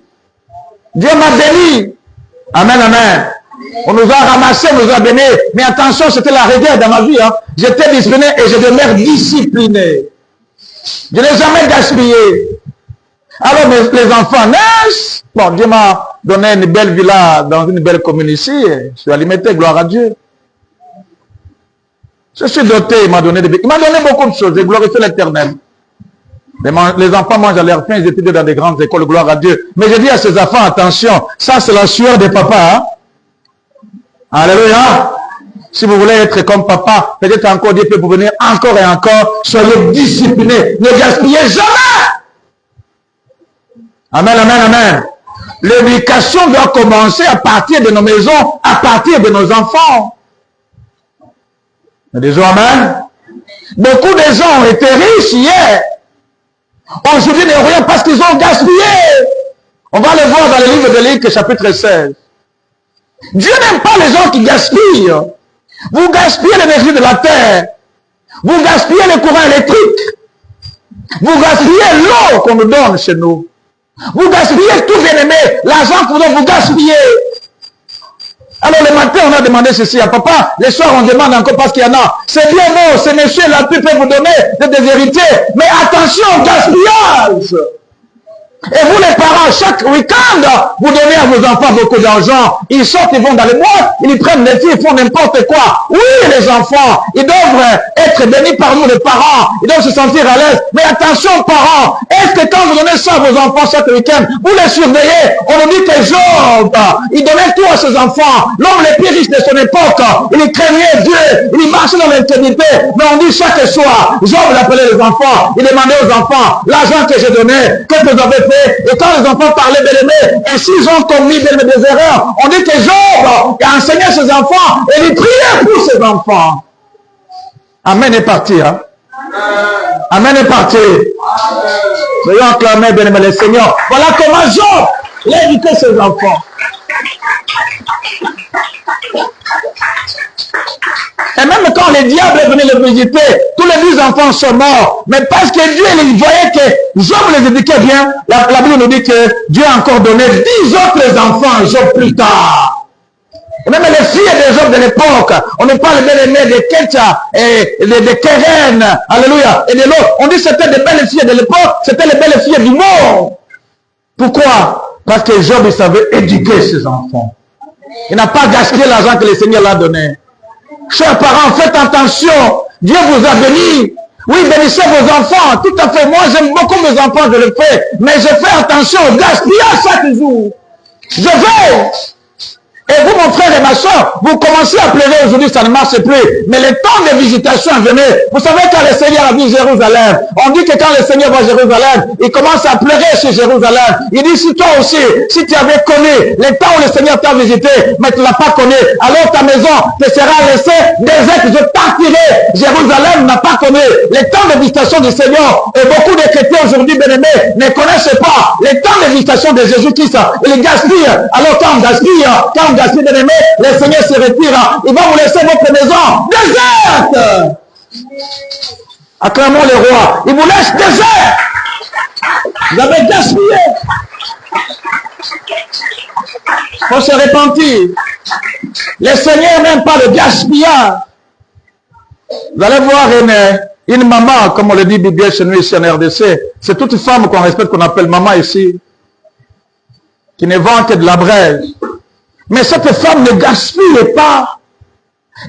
Dieu m'a béni. Amen, amen. On nous a ramassés, on nous a bénis. Mais attention, c'était la rigueur dans ma vie. Hein. J'étais discipliné et je demeure discipliné. Je n'ai jamais gaspillé. Alors les enfants naissent. Bon, Dieu m'a donné une belle villa dans une belle commune ici. Je suis alimenté, gloire à Dieu. Je suis doté, il m'a donné beaucoup de choses. J'ai glorifié l'Éternel. Les enfants mangent à leur faim, ils étudient dans des grandes écoles, gloire à Dieu. Mais je dis à ces enfants, attention, ça c'est la sueur des papas. Hein? Alléluia. Si vous voulez être comme papa, peut-être encore Dieu peut vous venir encore et encore. Soyez disciplinés. Ne gaspillez jamais. Amen, amen, amen. L'éducation doit commencer à partir de nos maisons, à partir de nos enfants. Nous disons amen. Beaucoup de gens ont été riches hier. Aujourd'hui, ils n'ont rien parce qu'ils ont gaspillé. On va le voir dans le livre de Luc, chapitre 16. Dieu n'aime pas les gens qui gaspillent. Vous gaspillez l'énergie de la terre. Vous gaspillez le courant électrique. Vous gaspillez l'eau qu'on nous donne chez nous. Vous gaspillez tout, bien aimé. L'argent que vous donnez, vous gaspillez. Alors le matin, on a demandé ceci à papa. Le soir, on demande encore parce qu'il y en a. C'est bien beau, ces messieurs-là peut vous donner des héritiers. Mais attention au gaspillage. Et vous les parents, chaque week-end, vous donnez à vos enfants beaucoup d'argent. Ils sortent, ils vont dans les boîtes, ils prennent des filles, ils font n'importe quoi. Oui, les enfants, ils doivent être bénis par nous, les parents. Ils doivent se sentir à l'aise. Mais attention, parents, est-ce que quand vous donnez ça à vos enfants chaque week-end, vous les surveillez? On nous dit que Job, il donnait tout à ses enfants. L'homme le plus riche de son époque, il craignait Dieu, il marchait dans l'intégrité. Mais on dit chaque soir, Job l'appelait les enfants, il demandait aux enfants, l'argent que j'ai donné, que vous avez fait? Et quand les enfants parlaient bien-aimés, et s'ils ont commis des erreurs, on dit que Job a enseigné ses enfants et il priait pour ses enfants. Amen est parti. Hein? Amen est parti. Soyons acclamés, bien-aimés, le Seigneur. Voilà comment Job a éduqué ses enfants. Et même quand les diables venaient le visiter, tous les 10 enfants sont morts. Mais parce que Dieu il voyait que Job les éduquait bien, la Bible nous dit que Dieu a encore donné 10 autres enfants à Job plus tard. Et même les filles des Job de l'époque, on ne parle bien aimé de Ketcha et de Keren, alléluia, et de l'autre. On dit que c'était des belles filles de l'époque, c'était les belles filles du monde. Pourquoi? Parce que Job il savait éduquer ses enfants. Il n'a pas gaspillé l'argent que le Seigneur l'a donné. Chers parents, faites attention. Dieu vous a béni. Oui, bénissez vos enfants. Tout à fait. Moi, j'aime beaucoup mes enfants, je le fais. Mais je fais attention au gaspillage chaque jour. Je vais. Et vous, mon frère et ma soeur, vous commencez à pleurer aujourd'hui, ça ne marche plus. Mais le temps de visitation venait. Vous savez, quand le Seigneur a vu Jérusalem, on dit que quand le Seigneur va à Jérusalem, il commence à pleurer sur Jérusalem. Il dit, si toi aussi, si tu avais connu le temps où le Seigneur t'a visité, mais tu ne l'as pas connu, alors ta maison te sera laissée déserte. Je partirai. Jérusalem n'a pas connu le temps de visitation du Seigneur. Et beaucoup de chrétiens aujourd'hui, bien-aimés, ne connaissent pas le temps de visitation de Jésus-Christ. Ils gaspillent. Alors quand on gaspille, gaspillé, bien-aimé, le Seigneur se retire. Il va vous laisser votre maison déserte. Acclamons le roi. Il vous laisse déserte. Vous avez gaspillé. Il faut se repentir. Le Seigneur n'aime pas le gaspillage. Vous allez voir une maman, comme on le dit bien chez nous ici en RDC. C'est toute femme qu'on respecte, qu'on appelle maman ici, qui ne vend que de la braise. Mais cette femme ne gaspille pas.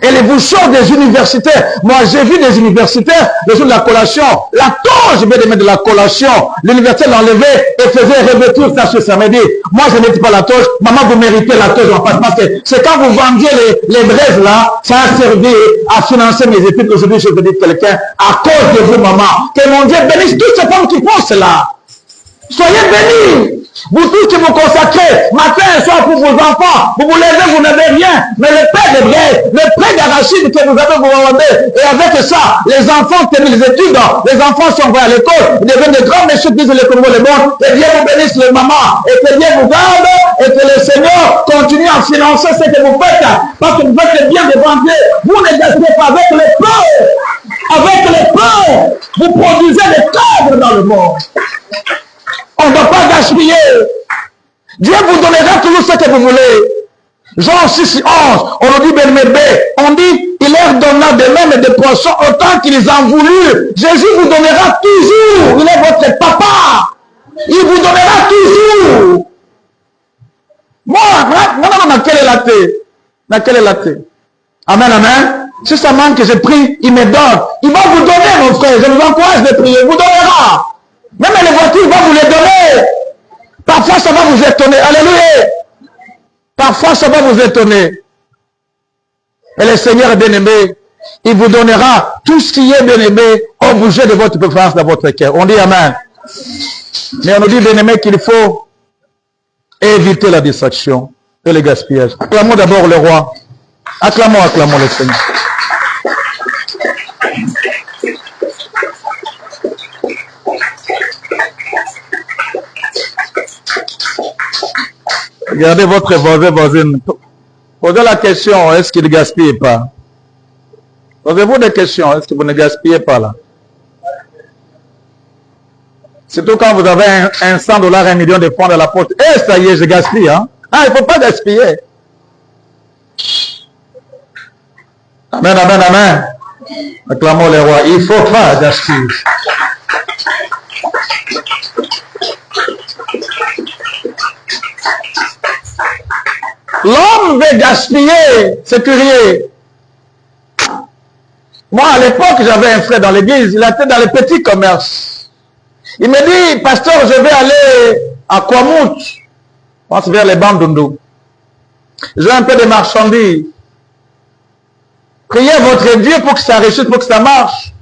Elle vous sort des universitaires. Moi, j'ai vu des universitaires le jour de la collation. La toge, bien aimé, de la collation. L'université l'enlevait et faisait revêtir ça sur samedi. Moi, je n'ai pas la toge. Maman, vous méritez la toge en face. Parce que c'est quand vous vendiez les braises là, ça a servi à financer mes études. Aujourd'hui, je veux dire quelqu'un, à cause de vous, maman. Que mon Dieu bénisse toutes ces femmes qui font cela. Soyez bénis. Vous tous qui vous consacrez, matin et soir pour vos enfants, vous vous levez, vous n'avez rien, mais le pain de blé, le pain d'arachide que vous avez, vous vendez, et avec ça, les enfants terminent les études, les enfants sont envoyés à l'école, ils deviennent de grands messieurs qui disent l'économie le monde, et Dieu vous bénisse les mamans, et que Dieu vous garde, et que le Seigneur continue à financer ce que vous faites, parce que vous faites le bien devant Dieu, vous ne gaspillez pas avec les pains, avec les pains, vous produisez des cadres dans le monde. On ne doit pas gaspiller. Dieu vous donnera toujours ce que vous voulez. Jean 6, 11, on nous dit, on dit, il leur donna de même des poissons autant qu'ils en voulurent. Jésus vous donnera toujours. Il est votre papa. Il vous donnera toujours. Moi, dans quelle est la thé? Dans quelle est la thé? Amen, amen. Si ça manque, je prie, il me donne. Il va vous donner, mon frère. Je vous encourage de prier. Il vous donnera. Même les voitures vont vous les donner. Parfois, ça va vous étonner. Alléluia. Parfois, ça va vous étonner. Et le Seigneur est bien-aimé. Il vous donnera tout ce qui est bien-aimé au budget de votre préférence dans votre cœur. On dit Amen. Mais on nous dit, bien-aimé, qu'il faut éviter la distraction et le gaspillage. Acclamons d'abord le roi. Acclamons le Seigneur. Regardez votre voisine. Posez la question, est-ce qu'il ne gaspille pas? Posez-vous des questions, est-ce que vous ne gaspillez pas là? Surtout quand vous avez un 100 $, 1 million de francs dans la poche. Eh, ça y est, je gaspille. Hein? Ah, il ne faut pas gaspiller. Amen, amen, amen. Acclamons les rois. Il ne faut pas gaspiller. l'homme veut gaspiller, c'est curieux. Moi, à l'époque, j'avais un frère dans l'église, il était dans les petits commerces. Il me dit, pasteur, je vais aller à Kwamut, je pense vers les Bandundu. J'ai un peu de marchandises. Priez votre Dieu pour que ça réussisse, pour que ça marche.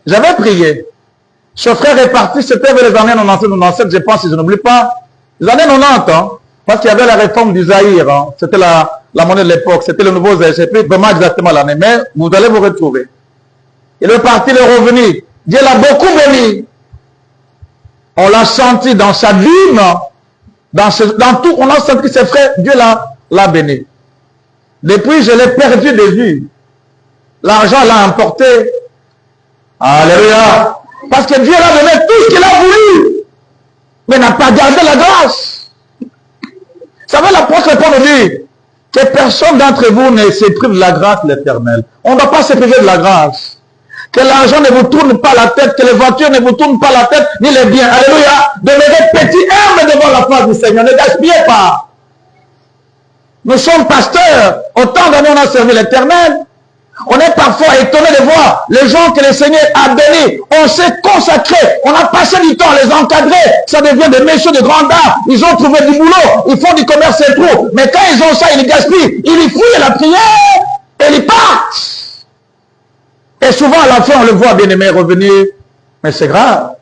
J'avais prié. Ce frère est parti, c'était vers les années 97, je pense, si je n'oublie pas. Les années 90, hein, parce qu'il y avait la réforme du Zaïre. Hein, c'était la monnaie de l'époque, c'était le nouveau Zaïre. Je ne sais plus vraiment exactement l'année, mais vous allez vous retrouver. Il est parti, il est revenu. Dieu l'a beaucoup béni. On l'a senti dans sa dîme, dans tout, on a senti que ses frères, Dieu l'a béni. Depuis, je l'ai perdu de vue. L'argent l'a emporté. Alléluia. Parce que Dieu l'a donné tout ce qu'il a voulu. Mais n'a pas gardé la grâce. Vous savez, l'apôtre Paul nous dit que personne d'entre vous ne se prive de la grâce de l'Éternel. On ne doit pas se priver de la grâce. Que l'argent ne vous tourne pas la tête, que les voitures ne vous tournent pas la tête, ni les biens. Alléluia. Demeurez petit, humble devant la face du Seigneur. Ne gaspillez pas. Nous sommes pasteurs. Autant d'années on a servi l'Éternel. On est parfois étonné de voir les gens que le Seigneur a bénis. On s'est consacré. On a passé du temps à les encadrer. Ça devient des messieurs de grande art. Ils ont trouvé du boulot. Ils font du commerce et tout. Mais quand ils ont ça, ils gaspillent. Ils y fouillent la prière et ils partent. Et souvent à la fin, on le voit, bien-aimé, revenir. Mais c'est grave.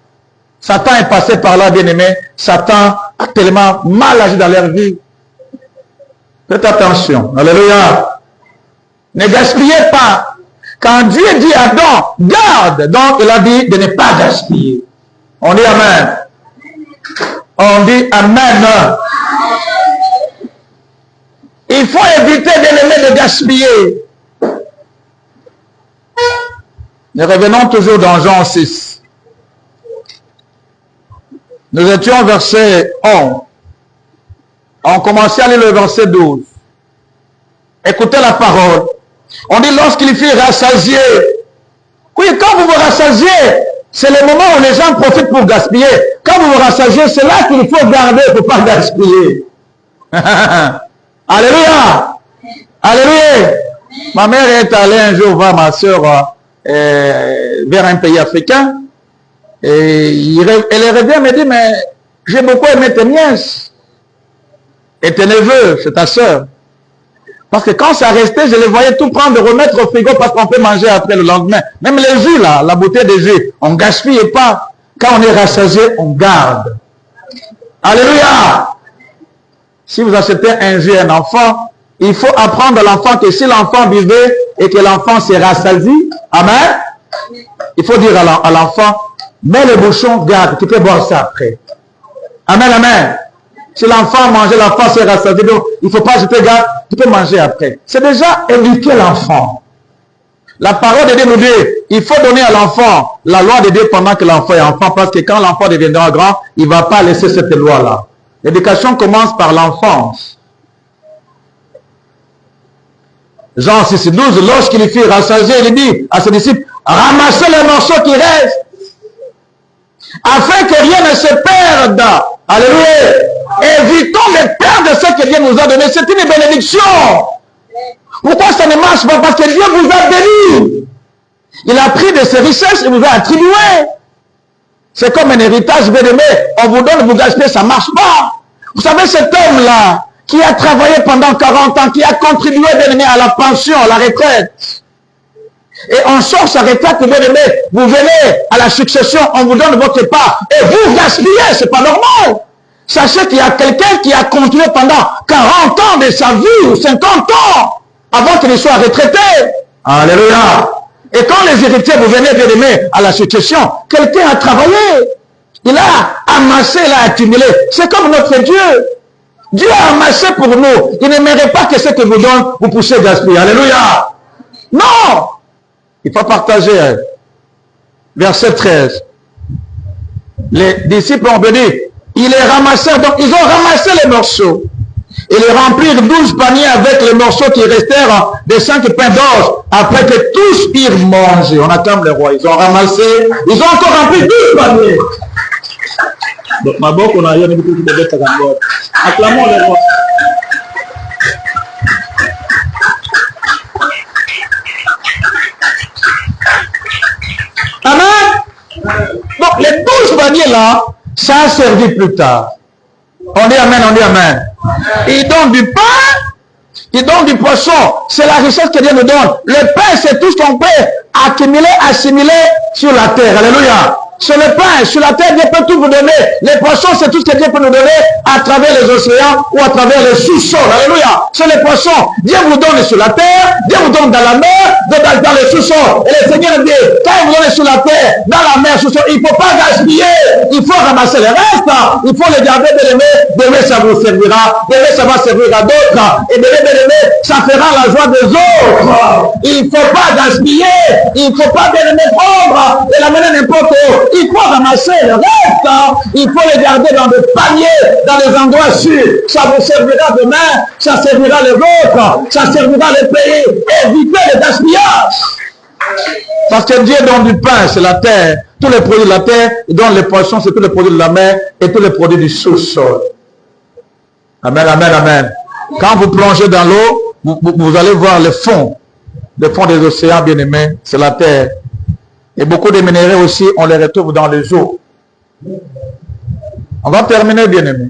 Satan est passé par là, bien-aimé. Satan a tellement mal agi dans leur vie. Faites attention. Alléluia. Ne gaspillez pas. Quand Dieu dit à Adam, garde, donc il a dit de ne pas gaspiller. On dit Amen. On dit Amen. Il faut éviter de gaspiller. Nous revenons toujours dans Jean 6. Nous étions au verset 11. On commençait à lire le verset 12. Écoutez la parole. On dit lorsqu'il fut rassasié. Oui, quand vous vous rassasiez, c'est le moment où les gens profitent pour gaspiller. Quand vous vous rassasiez, c'est là qu'il faut garder pour ne pas gaspiller. Alléluia. Alléluia. Ma mère est allée un jour voir ma soeur vers un pays africain. Et elle revient et me dit, mais j'ai beaucoup aimé tes nièces. Et tes neveux, c'est ta soeur. Parce que quand ça restait, je les voyais tout prendre, remettre au frigo parce qu'on peut manger après le lendemain. Même les jus, là, la bouteille des jus, on ne gaspille pas. Quand on est rassasié, on garde. Alléluia. Si vous achetez un jus à un enfant, il faut apprendre à l'enfant que si l'enfant buvait et que l'enfant s'est rassasié, amen, il faut dire à l'enfant, mets le bouchon, garde, tu peux boire ça après. Amen, amen. Si l'enfant mangeait, l'enfant s'est rassasié, donc il ne faut pas jeter garde, tu peux manger après. C'est déjà éduquer l'enfant. La parole de Dieu nous dit, il faut donner à l'enfant la loi de Dieu pendant que l'enfant est enfant, parce que quand l'enfant deviendra grand, il ne va pas laisser cette loi-là. L'éducation commence par l'enfance. Jean 6, 12, lorsqu'il fut rassasié, il dit à ses disciples, ramassez les morceaux qui restent, afin que rien ne se perde. Alléluia. Évitons de perdre ce que Dieu nous a donné. C'est une bénédiction. Pourquoi ça ne marche pas? Parce que Dieu vous a béni. Il a pris de ses richesses et vous a attribué. C'est comme un héritage bien-aimé. On vous donne, vous gaspillez, ça ne marche pas. Vous savez, cet homme-là, qui a travaillé pendant 40 ans, qui a contribué bien-aimé à la pension, à la retraite. Et on sort sa retraite, bien-aimé, vous venez à la succession, on vous donne votre part, et vous gaspillez, c'est pas normal. Sachez qu'il y a quelqu'un qui a continué pendant 40 ans de sa vie, ou 50 ans, avant qu'il soit retraité. Alléluia. Et quand les héritiers, vous venez bien-aimé à la succession, quelqu'un a travaillé. Il a amassé, il a accumulé. C'est comme notre Dieu. Dieu a amassé pour nous. Il n'aimerait pas que ce que vous donne, vous poussez gaspiller. Alléluia. Non. Il faut partager. Verset 13. Les disciples ont béni. Il les ramassait. Donc, ils ont ramassé les morceaux. Ils les remplirent 12 paniers avec les morceaux qui restèrent des 5 pains d'or. Après que tous eurent mangé. On acclame le roi. Ils ont ramassé. Ils ont encore rempli 12 paniers. Donc, ma boque, on a rien de tout qui devait être en bord. Acclamons le roi. là, ça a servi plus tard. On dit amen, on dit amen. Il donne du pain, il donne du poisson. C'est la richesse que Dieu nous donne. Le pain, c'est tout ce qu'on peut accumuler, assimiler sur la terre. Alléluia. Sur le pain, sur la terre, Dieu peut tout vous donner. Les poissons, c'est tout ce que Dieu peut nous donner à travers les océans ou à travers les sous-sols. Alléluia. Sur les poissons, Dieu vous donne sur la terre, Dieu vous donne dans la mer, dans les sous-sols. Et le Seigneur dit, quand il vous donne sur la terre, dans la mer, sous-sol, il ne faut pas gaspiller. Il faut ramasser les restes. Il faut les garder, bien-aimés, ça vous servira. Bien-aimés, ça va servir à d'autres. Et bien-aimés, ça fera la joie des autres. Il ne faut pas gaspiller. Il ne faut pas, bien-aimés, prendre et l'amener n'importe où. Il faut ramasser le reste, il faut les garder dans des paniers, dans les endroits sûrs. Ça vous servira demain, ça servira les autres, ça servira les pays. Évitez le gaspillage. Parce que Dieu donne du pain, c'est la terre. Tous les produits de la terre, il donne les poissons, c'est tous les produits de la mer et tous les produits du sous-sol. Amen, amen, amen. Quand vous plongez dans l'eau, vous allez voir le fond des océans, bien-aimés, c'est la terre. Et beaucoup de minéraux aussi, on les retrouve dans les eaux. On va terminer, bien-aimés.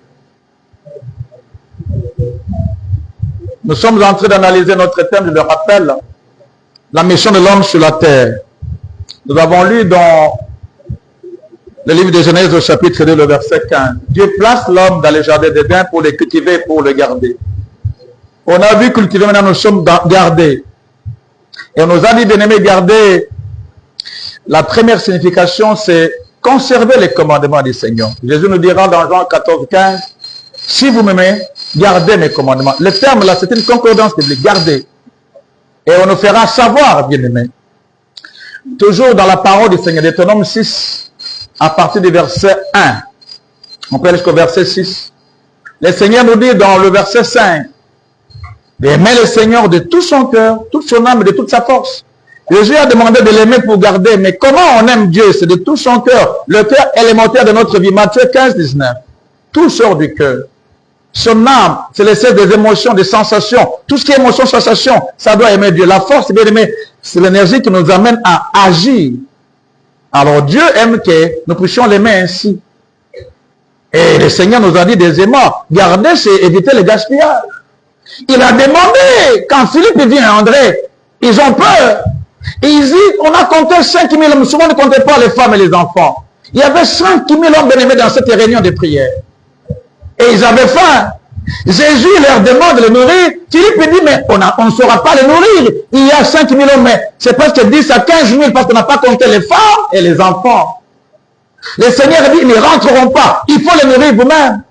Nous sommes en train d'analyser notre thème, je le rappelle, la mission de l'homme sur la terre. Nous avons lu dans le livre de Genèse au chapitre 2, le verset 15. Dieu place l'homme dans les jardins d'Éden pour les cultiver, pour le garder. On a vu cultiver, maintenant nous sommes gardés. Et on nous a dit, bien-aimés, garder. La première signification, c'est conserver les commandements du Seigneur. Jésus nous dira dans Jean 14, 15, si vous m'aimez, gardez mes commandements. Le terme là, c'est une concordance biblique, garder. Et on nous fera savoir, bien-aimés. Toujours dans la parole du Seigneur, Deutéronome 6, à partir du verset 1. On peut aller jusqu'au verset 6. Le Seigneur nous dit dans le verset 5, d'aimer le Seigneur de tout son cœur, toute son âme et de toute sa force. Jésus a demandé de l'aimer pour garder. Mais comment on aime Dieu? C'est de tout son cœur. Le cœur élémentaire de notre vie. Matthieu 15, 19. Tout sort du cœur. Son âme, c'est l'essai des émotions, des sensations. Tout ce qui est émotion, sensation, ça doit aimer Dieu. La force, bien aimé, c'est l'énergie qui nous amène à agir. Alors Dieu aime que nous puissions l'aimer ainsi. Et le Seigneur nous a dit des aimants. Garder, c'est éviter le gaspillage. Il a demandé, quand Philippe vient à André, ils ont peur. Et il dit, on a compté 5 000 hommes. Souvent, on ne comptait pas les femmes et les enfants. Il y avait 5 000 hommes bien-aimés dans cette réunion de prière. Et ils avaient faim. Jésus leur demande de les nourrir. Philippe dit, mais on ne saura pas les nourrir. Il y a 5 000 hommes, mais c'est presque 10 à 15 000 parce qu'on n'a pas compté les femmes et les enfants. Le Seigneur dit, ils ne rentreront pas. Il faut les nourrir vous-même.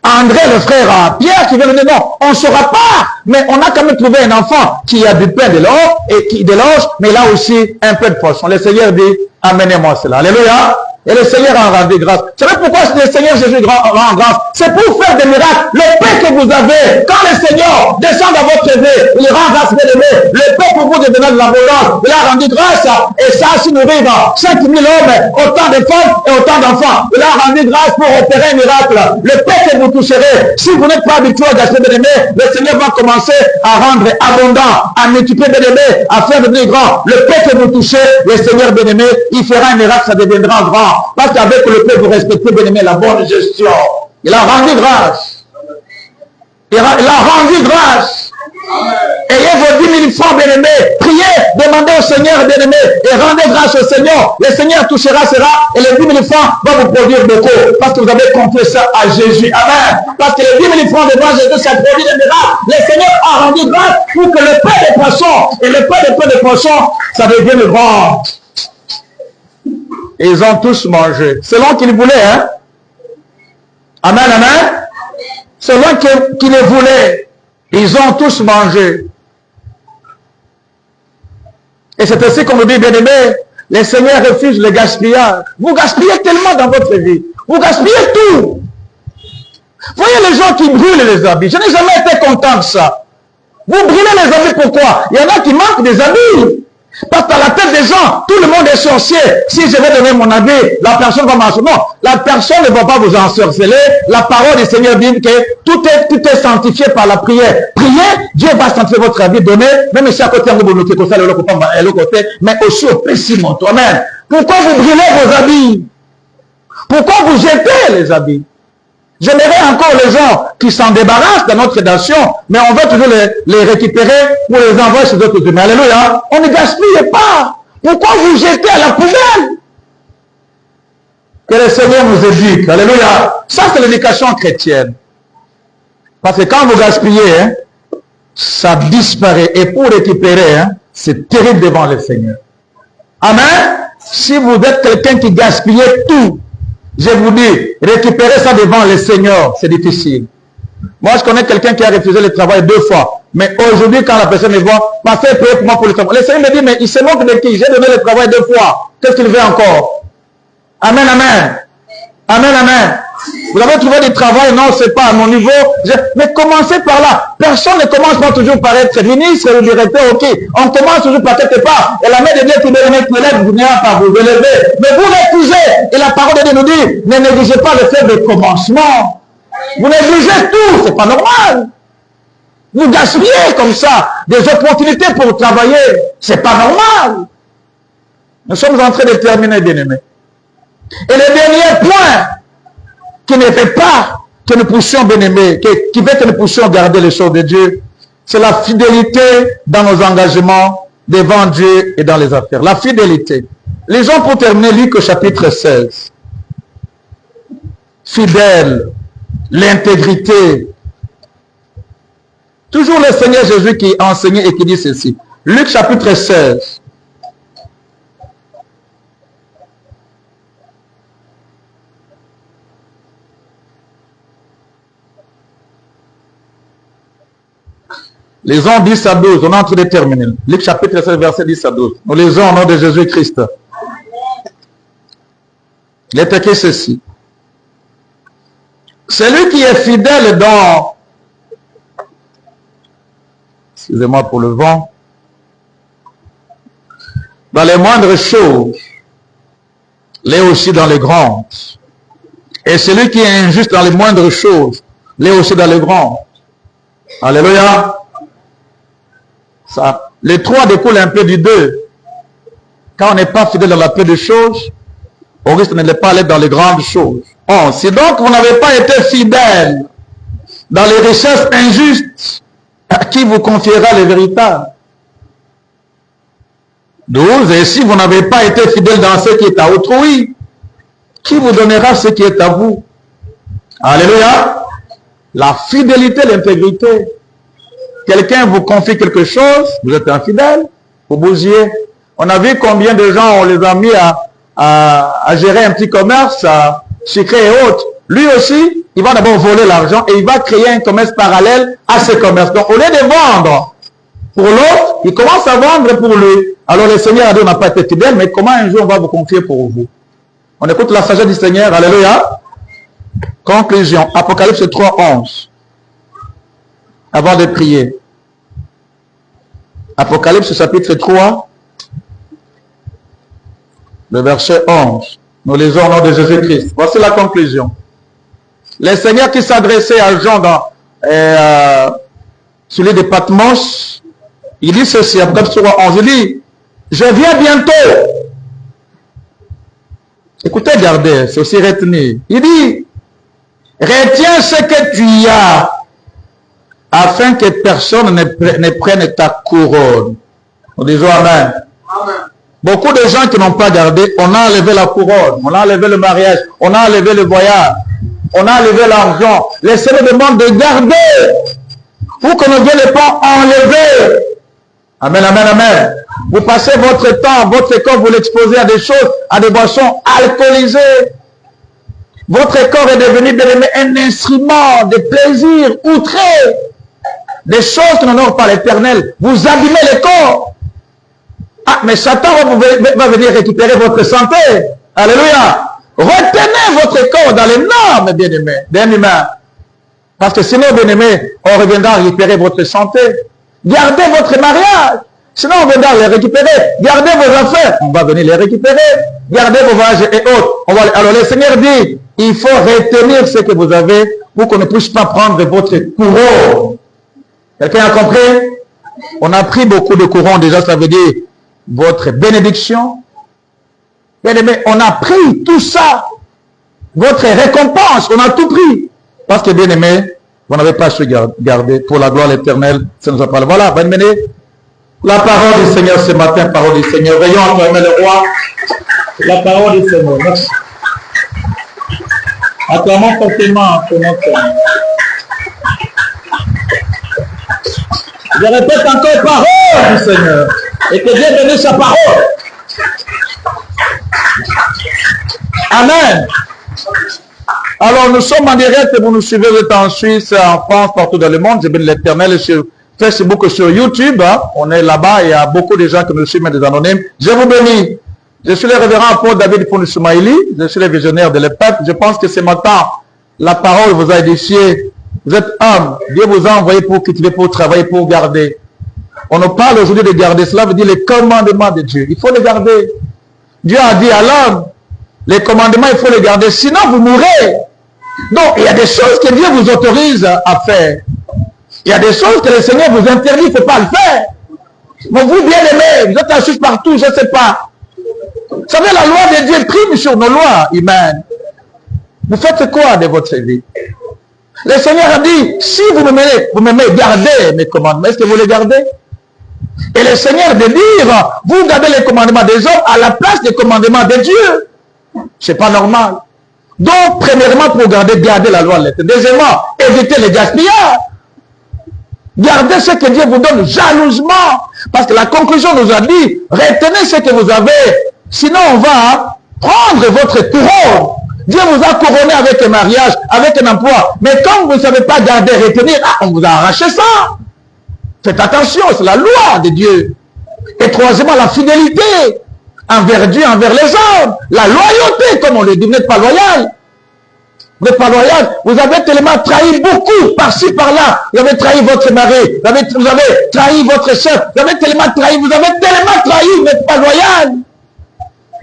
André, le frère à Pierre, qui vient de dire non, on ne saura pas, mais on a quand même trouvé un enfant qui a du pain de l'or et qui de l'orge, mais il a aussi un peu de poisson. Le Seigneur dit, amenez-moi cela. Alléluia. Et le Seigneur a rendu grâce. Vous savez pourquoi le Seigneur Jésus rend grâce? C'est pour faire des miracles. Le pain que vous avez, quand le Seigneur descend dans votre vie, il rend grâce, bien aimé. Le pain pour vous de donner de l'abondance, il a rendu grâce. Et ça a su nourrir 5 000 hommes, autant de femmes et autant d'enfants. Il a rendu grâce pour opérer un miracle. Le pain que vous toucherez, si vous n'êtes pas habitué à gâcher, bien aimé, le Seigneur va commencer à rendre abondant, à multiplier, bien aimé, à faire devenir grand. Le pain que vous touchez, le Seigneur, bien aimé, il fera un miracle, ça deviendra grand. Parce qu'avec le peuple, vous respectez, bien aimé, la bonne gestion. Il a rendu grâce. Il a rendu grâce. Ayez vos 10 000 francs, bien aimé. Priez, demandez au Seigneur, bien aimé, et rendez grâce au Seigneur. Le Seigneur touchera cela, et les 10 000 francs vont vous produire beaucoup. Parce que vous avez confié ça à Jésus. Amen. Parce que les 10 000 francs devant Jésus, ça produit des miracles. Le Seigneur a rendu grâce pour que le pain des poissons et le pain des poissons, ça devienne grand. Et ils ont tous mangé. Selon qu'ils voulaient, hein? Amen, amen. Selon qu'ils le voulaient, ils ont tous mangé. Et c'est ainsi qu'on nous dit, bien aimé, les seigneurs refusent le gaspillage. Vous gaspillez tellement dans votre vie. Vous gaspillez tout. Voyez les gens qui brûlent les habits. Je n'ai jamais été content de ça. Vous brûlez les habits, pourquoi? Il y en a qui manquent des habits. Parce qu'à la tête des gens, tout le monde est sorcier. Si je vais donner mon avis, la personne va m'ensorceler. Non, la personne ne va pas vous ensorceler. La parole du Seigneur dit que tout est sanctifié par la prière. Priez, Dieu va sanctifier votre avis, donner, même si à côté, vous vous notez comme ça, le côté, mais aussi au péssimo. Amen. Pourquoi vous brûlez vos habits? Pourquoi vous jetez les habits? J'aimerais encore les gens qui s'en débarrassent de notre rédaction, mais on veut toujours les récupérer pour les envoyer chez d'autres humains. Alléluia. On ne gaspille pas. Pourquoi vous jetez à la poubelle? Que le Seigneur nous éduque. Alléluia. Ça, c'est l'éducation chrétienne. Parce que quand vous gaspillez, hein, ça disparaît. Et pour récupérer, hein, c'est terrible devant le Seigneur. Amen. Si vous êtes quelqu'un qui gaspille tout, je vous dis, récupérer ça devant le Seigneur, c'est difficile. Moi, je connais quelqu'un qui a refusé le travail 2 fois. Mais aujourd'hui, quand la personne me voit, passez prier pour moi pour le travail. Le Seigneur me dit, mais il se moque de qui? J'ai donné le travail 2 fois. Qu'est-ce qu'il veut encore? Amen, amen. Amen, amen. Vous avez trouvé du travail? Non, c'est pas à mon niveau. Mais commencez par là. Personne ne commence pas toujours par être ministre ou directeur, ok. On commence toujours par quelque part. Et la main de Dieu qui me lève, vous n'allez pas vous élever. Mais vous refusez. Et la parole de Dieu nous dit, ne négligez pas le fait de commencement. Vous négligez tout, c'est pas normal. Vous gaspillez comme ça des opportunités pour travailler. C'est pas normal. Nous sommes en train de terminer, bien-aimés. Et le dernier point qui ne fait pas que nous puissions, bien-aimés, qui fait que nous puissions garder les choses de Dieu, c'est la fidélité dans nos engagements devant Dieu et dans les affaires. La fidélité. Lisons pour terminer Luc au chapitre 16. Fidèle, l'intégrité. Toujours le Seigneur Jésus qui enseignait et qui dit ceci. Luc chapitre 16. Lisons 10 à 12. On est en train de terminer. Luc chapitre 16, verset 10 à 12. Nous lisons au nom de Jésus-Christ. Il est écrit ceci. Celui qui est fidèle dans... Excusez-moi pour le vent. Dans les moindres choses, l'est aussi dans les grandes. Et celui qui est injuste dans les moindres choses, l'est aussi dans les grandes. Alléluia. Ça, les 3 découlent un peu du 2. Quand on n'est pas fidèle dans la peu de choses, on risque de ne pas aller dans les grandes choses. Oh, si donc vous n'avez pas été fidèle dans les richesses injustes, à qui vous confiera les véritables? 12. Et si vous n'avez pas été fidèle dans ce qui est à autrui, qui vous donnera ce qui est à vous? Alléluia. La fidélité, l'intégrité. Quelqu'un vous confie quelque chose, vous êtes infidèle, vous bougez. On a vu combien de gens on les a mis à gérer un petit commerce, sucré et autres. Lui aussi, il va d'abord voler l'argent et il va créer un commerce parallèle à ce commerce. Donc au lieu de vendre pour l'autre, il commence à vendre pour lui. Alors le Seigneur a dit, on n'a pas été fidèle, mais comment un jour on va vous confier pour vous? On écoute la sagesse du Seigneur, alléluia. Conclusion, Apocalypse 3, 11. Avant de prier. Apocalypse chapitre 3, le verset 11. Nous lisons au nom de Jésus-Christ. Voici la conclusion. Le Seigneur qui s'adressait à Jean dans celui de Patmos, il dit ceci, Apocalypse 3, 11. Il dit, je viens bientôt. Écoutez, regardez, c'est aussi retenu. Il dit, retiens ce que tu as, afin que personne ne prenne ta couronne. Nous disons Amen. Amen. Beaucoup de gens qui n'ont pas gardé, on a enlevé la couronne, on a enlevé le mariage, on a enlevé le voyage, on a enlevé l'argent. Le Seigneur demande de garder pour que ne vienne pas enlever. Amen, amen, amen. Vous passez votre temps, votre corps, vous l'exposez à des choses, à des boissons alcoolisées. Votre corps est devenu un instrument de plaisir outré. Des choses qui n'honorent pas l'Éternel. Vous abîmez le corps. Ah, mais Satan va venir récupérer votre santé. Alléluia. Retenez votre corps dans les normes, bien-aimés, bien-aimés. Parce que sinon, bien-aimés, on reviendra récupérer votre santé. Gardez votre mariage. Sinon, on viendra les récupérer. Gardez vos affaires. On va venir les récupérer. Gardez vos voyages et autres. Alors, le Seigneur dit, il faut retenir ce que vous avez pour qu'on ne puisse pas prendre votre couronne. Quelqu'un a compris? On a pris beaucoup de couronnes déjà, ça veut dire votre bénédiction. Bien aimé, on a pris tout ça. votre récompense. On a tout pris. Parce que, bien aimé, vous n'avez pas su garder pour la gloire éternelle. Ça nous a parlé. Voilà, va mener la parole du Seigneur ce matin, parole du Seigneur. Veillons à acclamer le roi. La parole du Seigneur. Merci. Acclamons fortement pour notre Seigneur. Je répète encore parole du Seigneur. Et que Dieu bénisse sa parole. Amen. Alors, nous sommes en direct et vous nous suivez, vous êtes en Suisse, en France, partout dans le monde. Je bénis l'Éternel sur Facebook et sur YouTube. Hein. On est là-bas, il y a beaucoup de gens qui nous suivent, des anonymes. Je vous bénis. Je suis le révérend apôtre David Founoussoumaïli. Je suis le visionnaire de l'EPEP. Je pense que ce matin, la parole vous a édifié. Vous êtes homme. Dieu vous a envoyé pour cultiver, pour travailler, pour garder. On nous parle aujourd'hui de garder. Cela veut dire les commandements de Dieu. Il faut les garder. Dieu a dit à l'homme, les commandements, il faut les garder. Sinon, vous mourrez. Donc, il y a des choses que Dieu vous autorise à faire. Il y a des choses que le Seigneur vous interdit, il ne faut pas le faire. Mais vous, bien aimés, vous êtes en Suisse partout, je ne sais pas. Vous savez, la loi de Dieu prime sur nos lois humaines. Vous faites quoi de votre vie? Le Seigneur a dit, si vous m'aimez, gardez mes commandements. Est-ce que vous les gardez? Et le Seigneur de dire, vous gardez les commandements des hommes à la place des commandements de Dieu. C'est pas normal. Donc, premièrement, pour garder la loi de l'Éternel. Deuxièmement, éviter les gaspillages. Gardez ce que Dieu vous donne jalousement. Parce que la conclusion nous a dit, retenez ce que vous avez. Sinon, on va prendre votre couronne. Dieu vous a couronné avec un mariage, avec un emploi. Mais comme vous ne savez pas garder, retenir, on vous a arraché ça. Faites attention, c'est la loi de Dieu. Et troisièmement, la fidélité envers Dieu, envers les hommes. La loyauté, comme on le dit, vous n'êtes pas loyal. Vous n'êtes pas loyal. Vous avez tellement trahi beaucoup, par-ci, par-là. Vous avez trahi votre mari. Vous avez trahi votre chef. Vous avez tellement trahi, vous n'êtes pas loyal.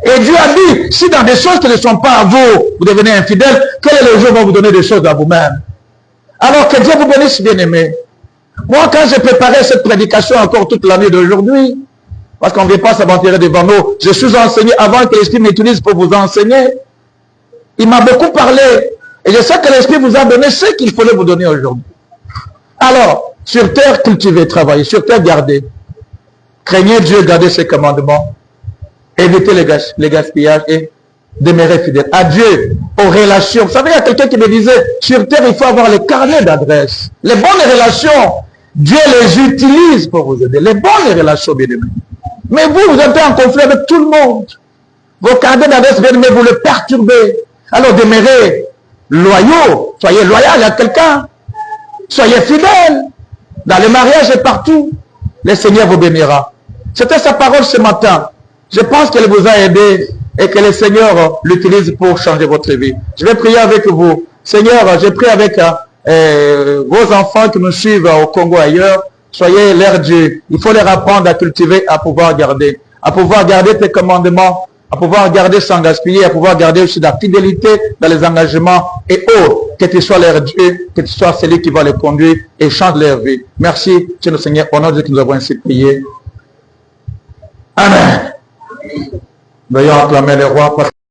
Et Dieu a dit, si dans des choses qui ne sont pas à vous, vous devenez infidèle, quel est le jour où va vous donner des choses à vous-même? Alors que Dieu vous bénisse, bien-aimés. Moi, quand j'ai préparé cette prédication encore toute l'année d'aujourd'hui, parce qu'on ne vient pas s'aventurer devant nous, je suis enseigné avant que l'Esprit m'utilise pour vous enseigner. Il m'a beaucoup parlé. Et je sais que l'Esprit vous a donné ce qu'il fallait vous donner aujourd'hui. Alors, sur terre, cultivez, travaillez. Sur terre, gardez. Craignez Dieu, gardez ses commandements. Évitez les gaspillages et demeurez fidèles à Dieu, aux relations. Vous savez, il y a quelqu'un qui me disait, sur terre, il faut avoir les carnets d'adresse. Les bonnes relations, Dieu les utilise pour vous aider. Les bonnes relations, bien aimés. Mais vous êtes en conflit avec tout le monde. Vos carnets d'adresse, bien aimés, vous le perturbez. Alors demeurez loyaux. Soyez loyal à quelqu'un. Soyez fidèles. Dans le mariage et partout. Le Seigneur vous bénira. C'était sa parole ce matin. Je pense qu'elle vous a aidé et que le Seigneur l'utilise pour changer votre vie. Je vais prier avec vous. Seigneur, je prie avec vos enfants qui nous suivent au Congo ailleurs. Soyez leur Dieu. Il faut leur apprendre à cultiver, à pouvoir garder tes commandements, à pouvoir garder sans gaspiller, à pouvoir garder aussi la fidélité dans les engagements et autres. Que tu sois leur Dieu, que tu sois celui qui va les conduire et change leur vie. Merci, Dieu notre Seigneur, au nom de Dieu que nous avons ainsi prié. Amen. Veuillons acclamer le roi.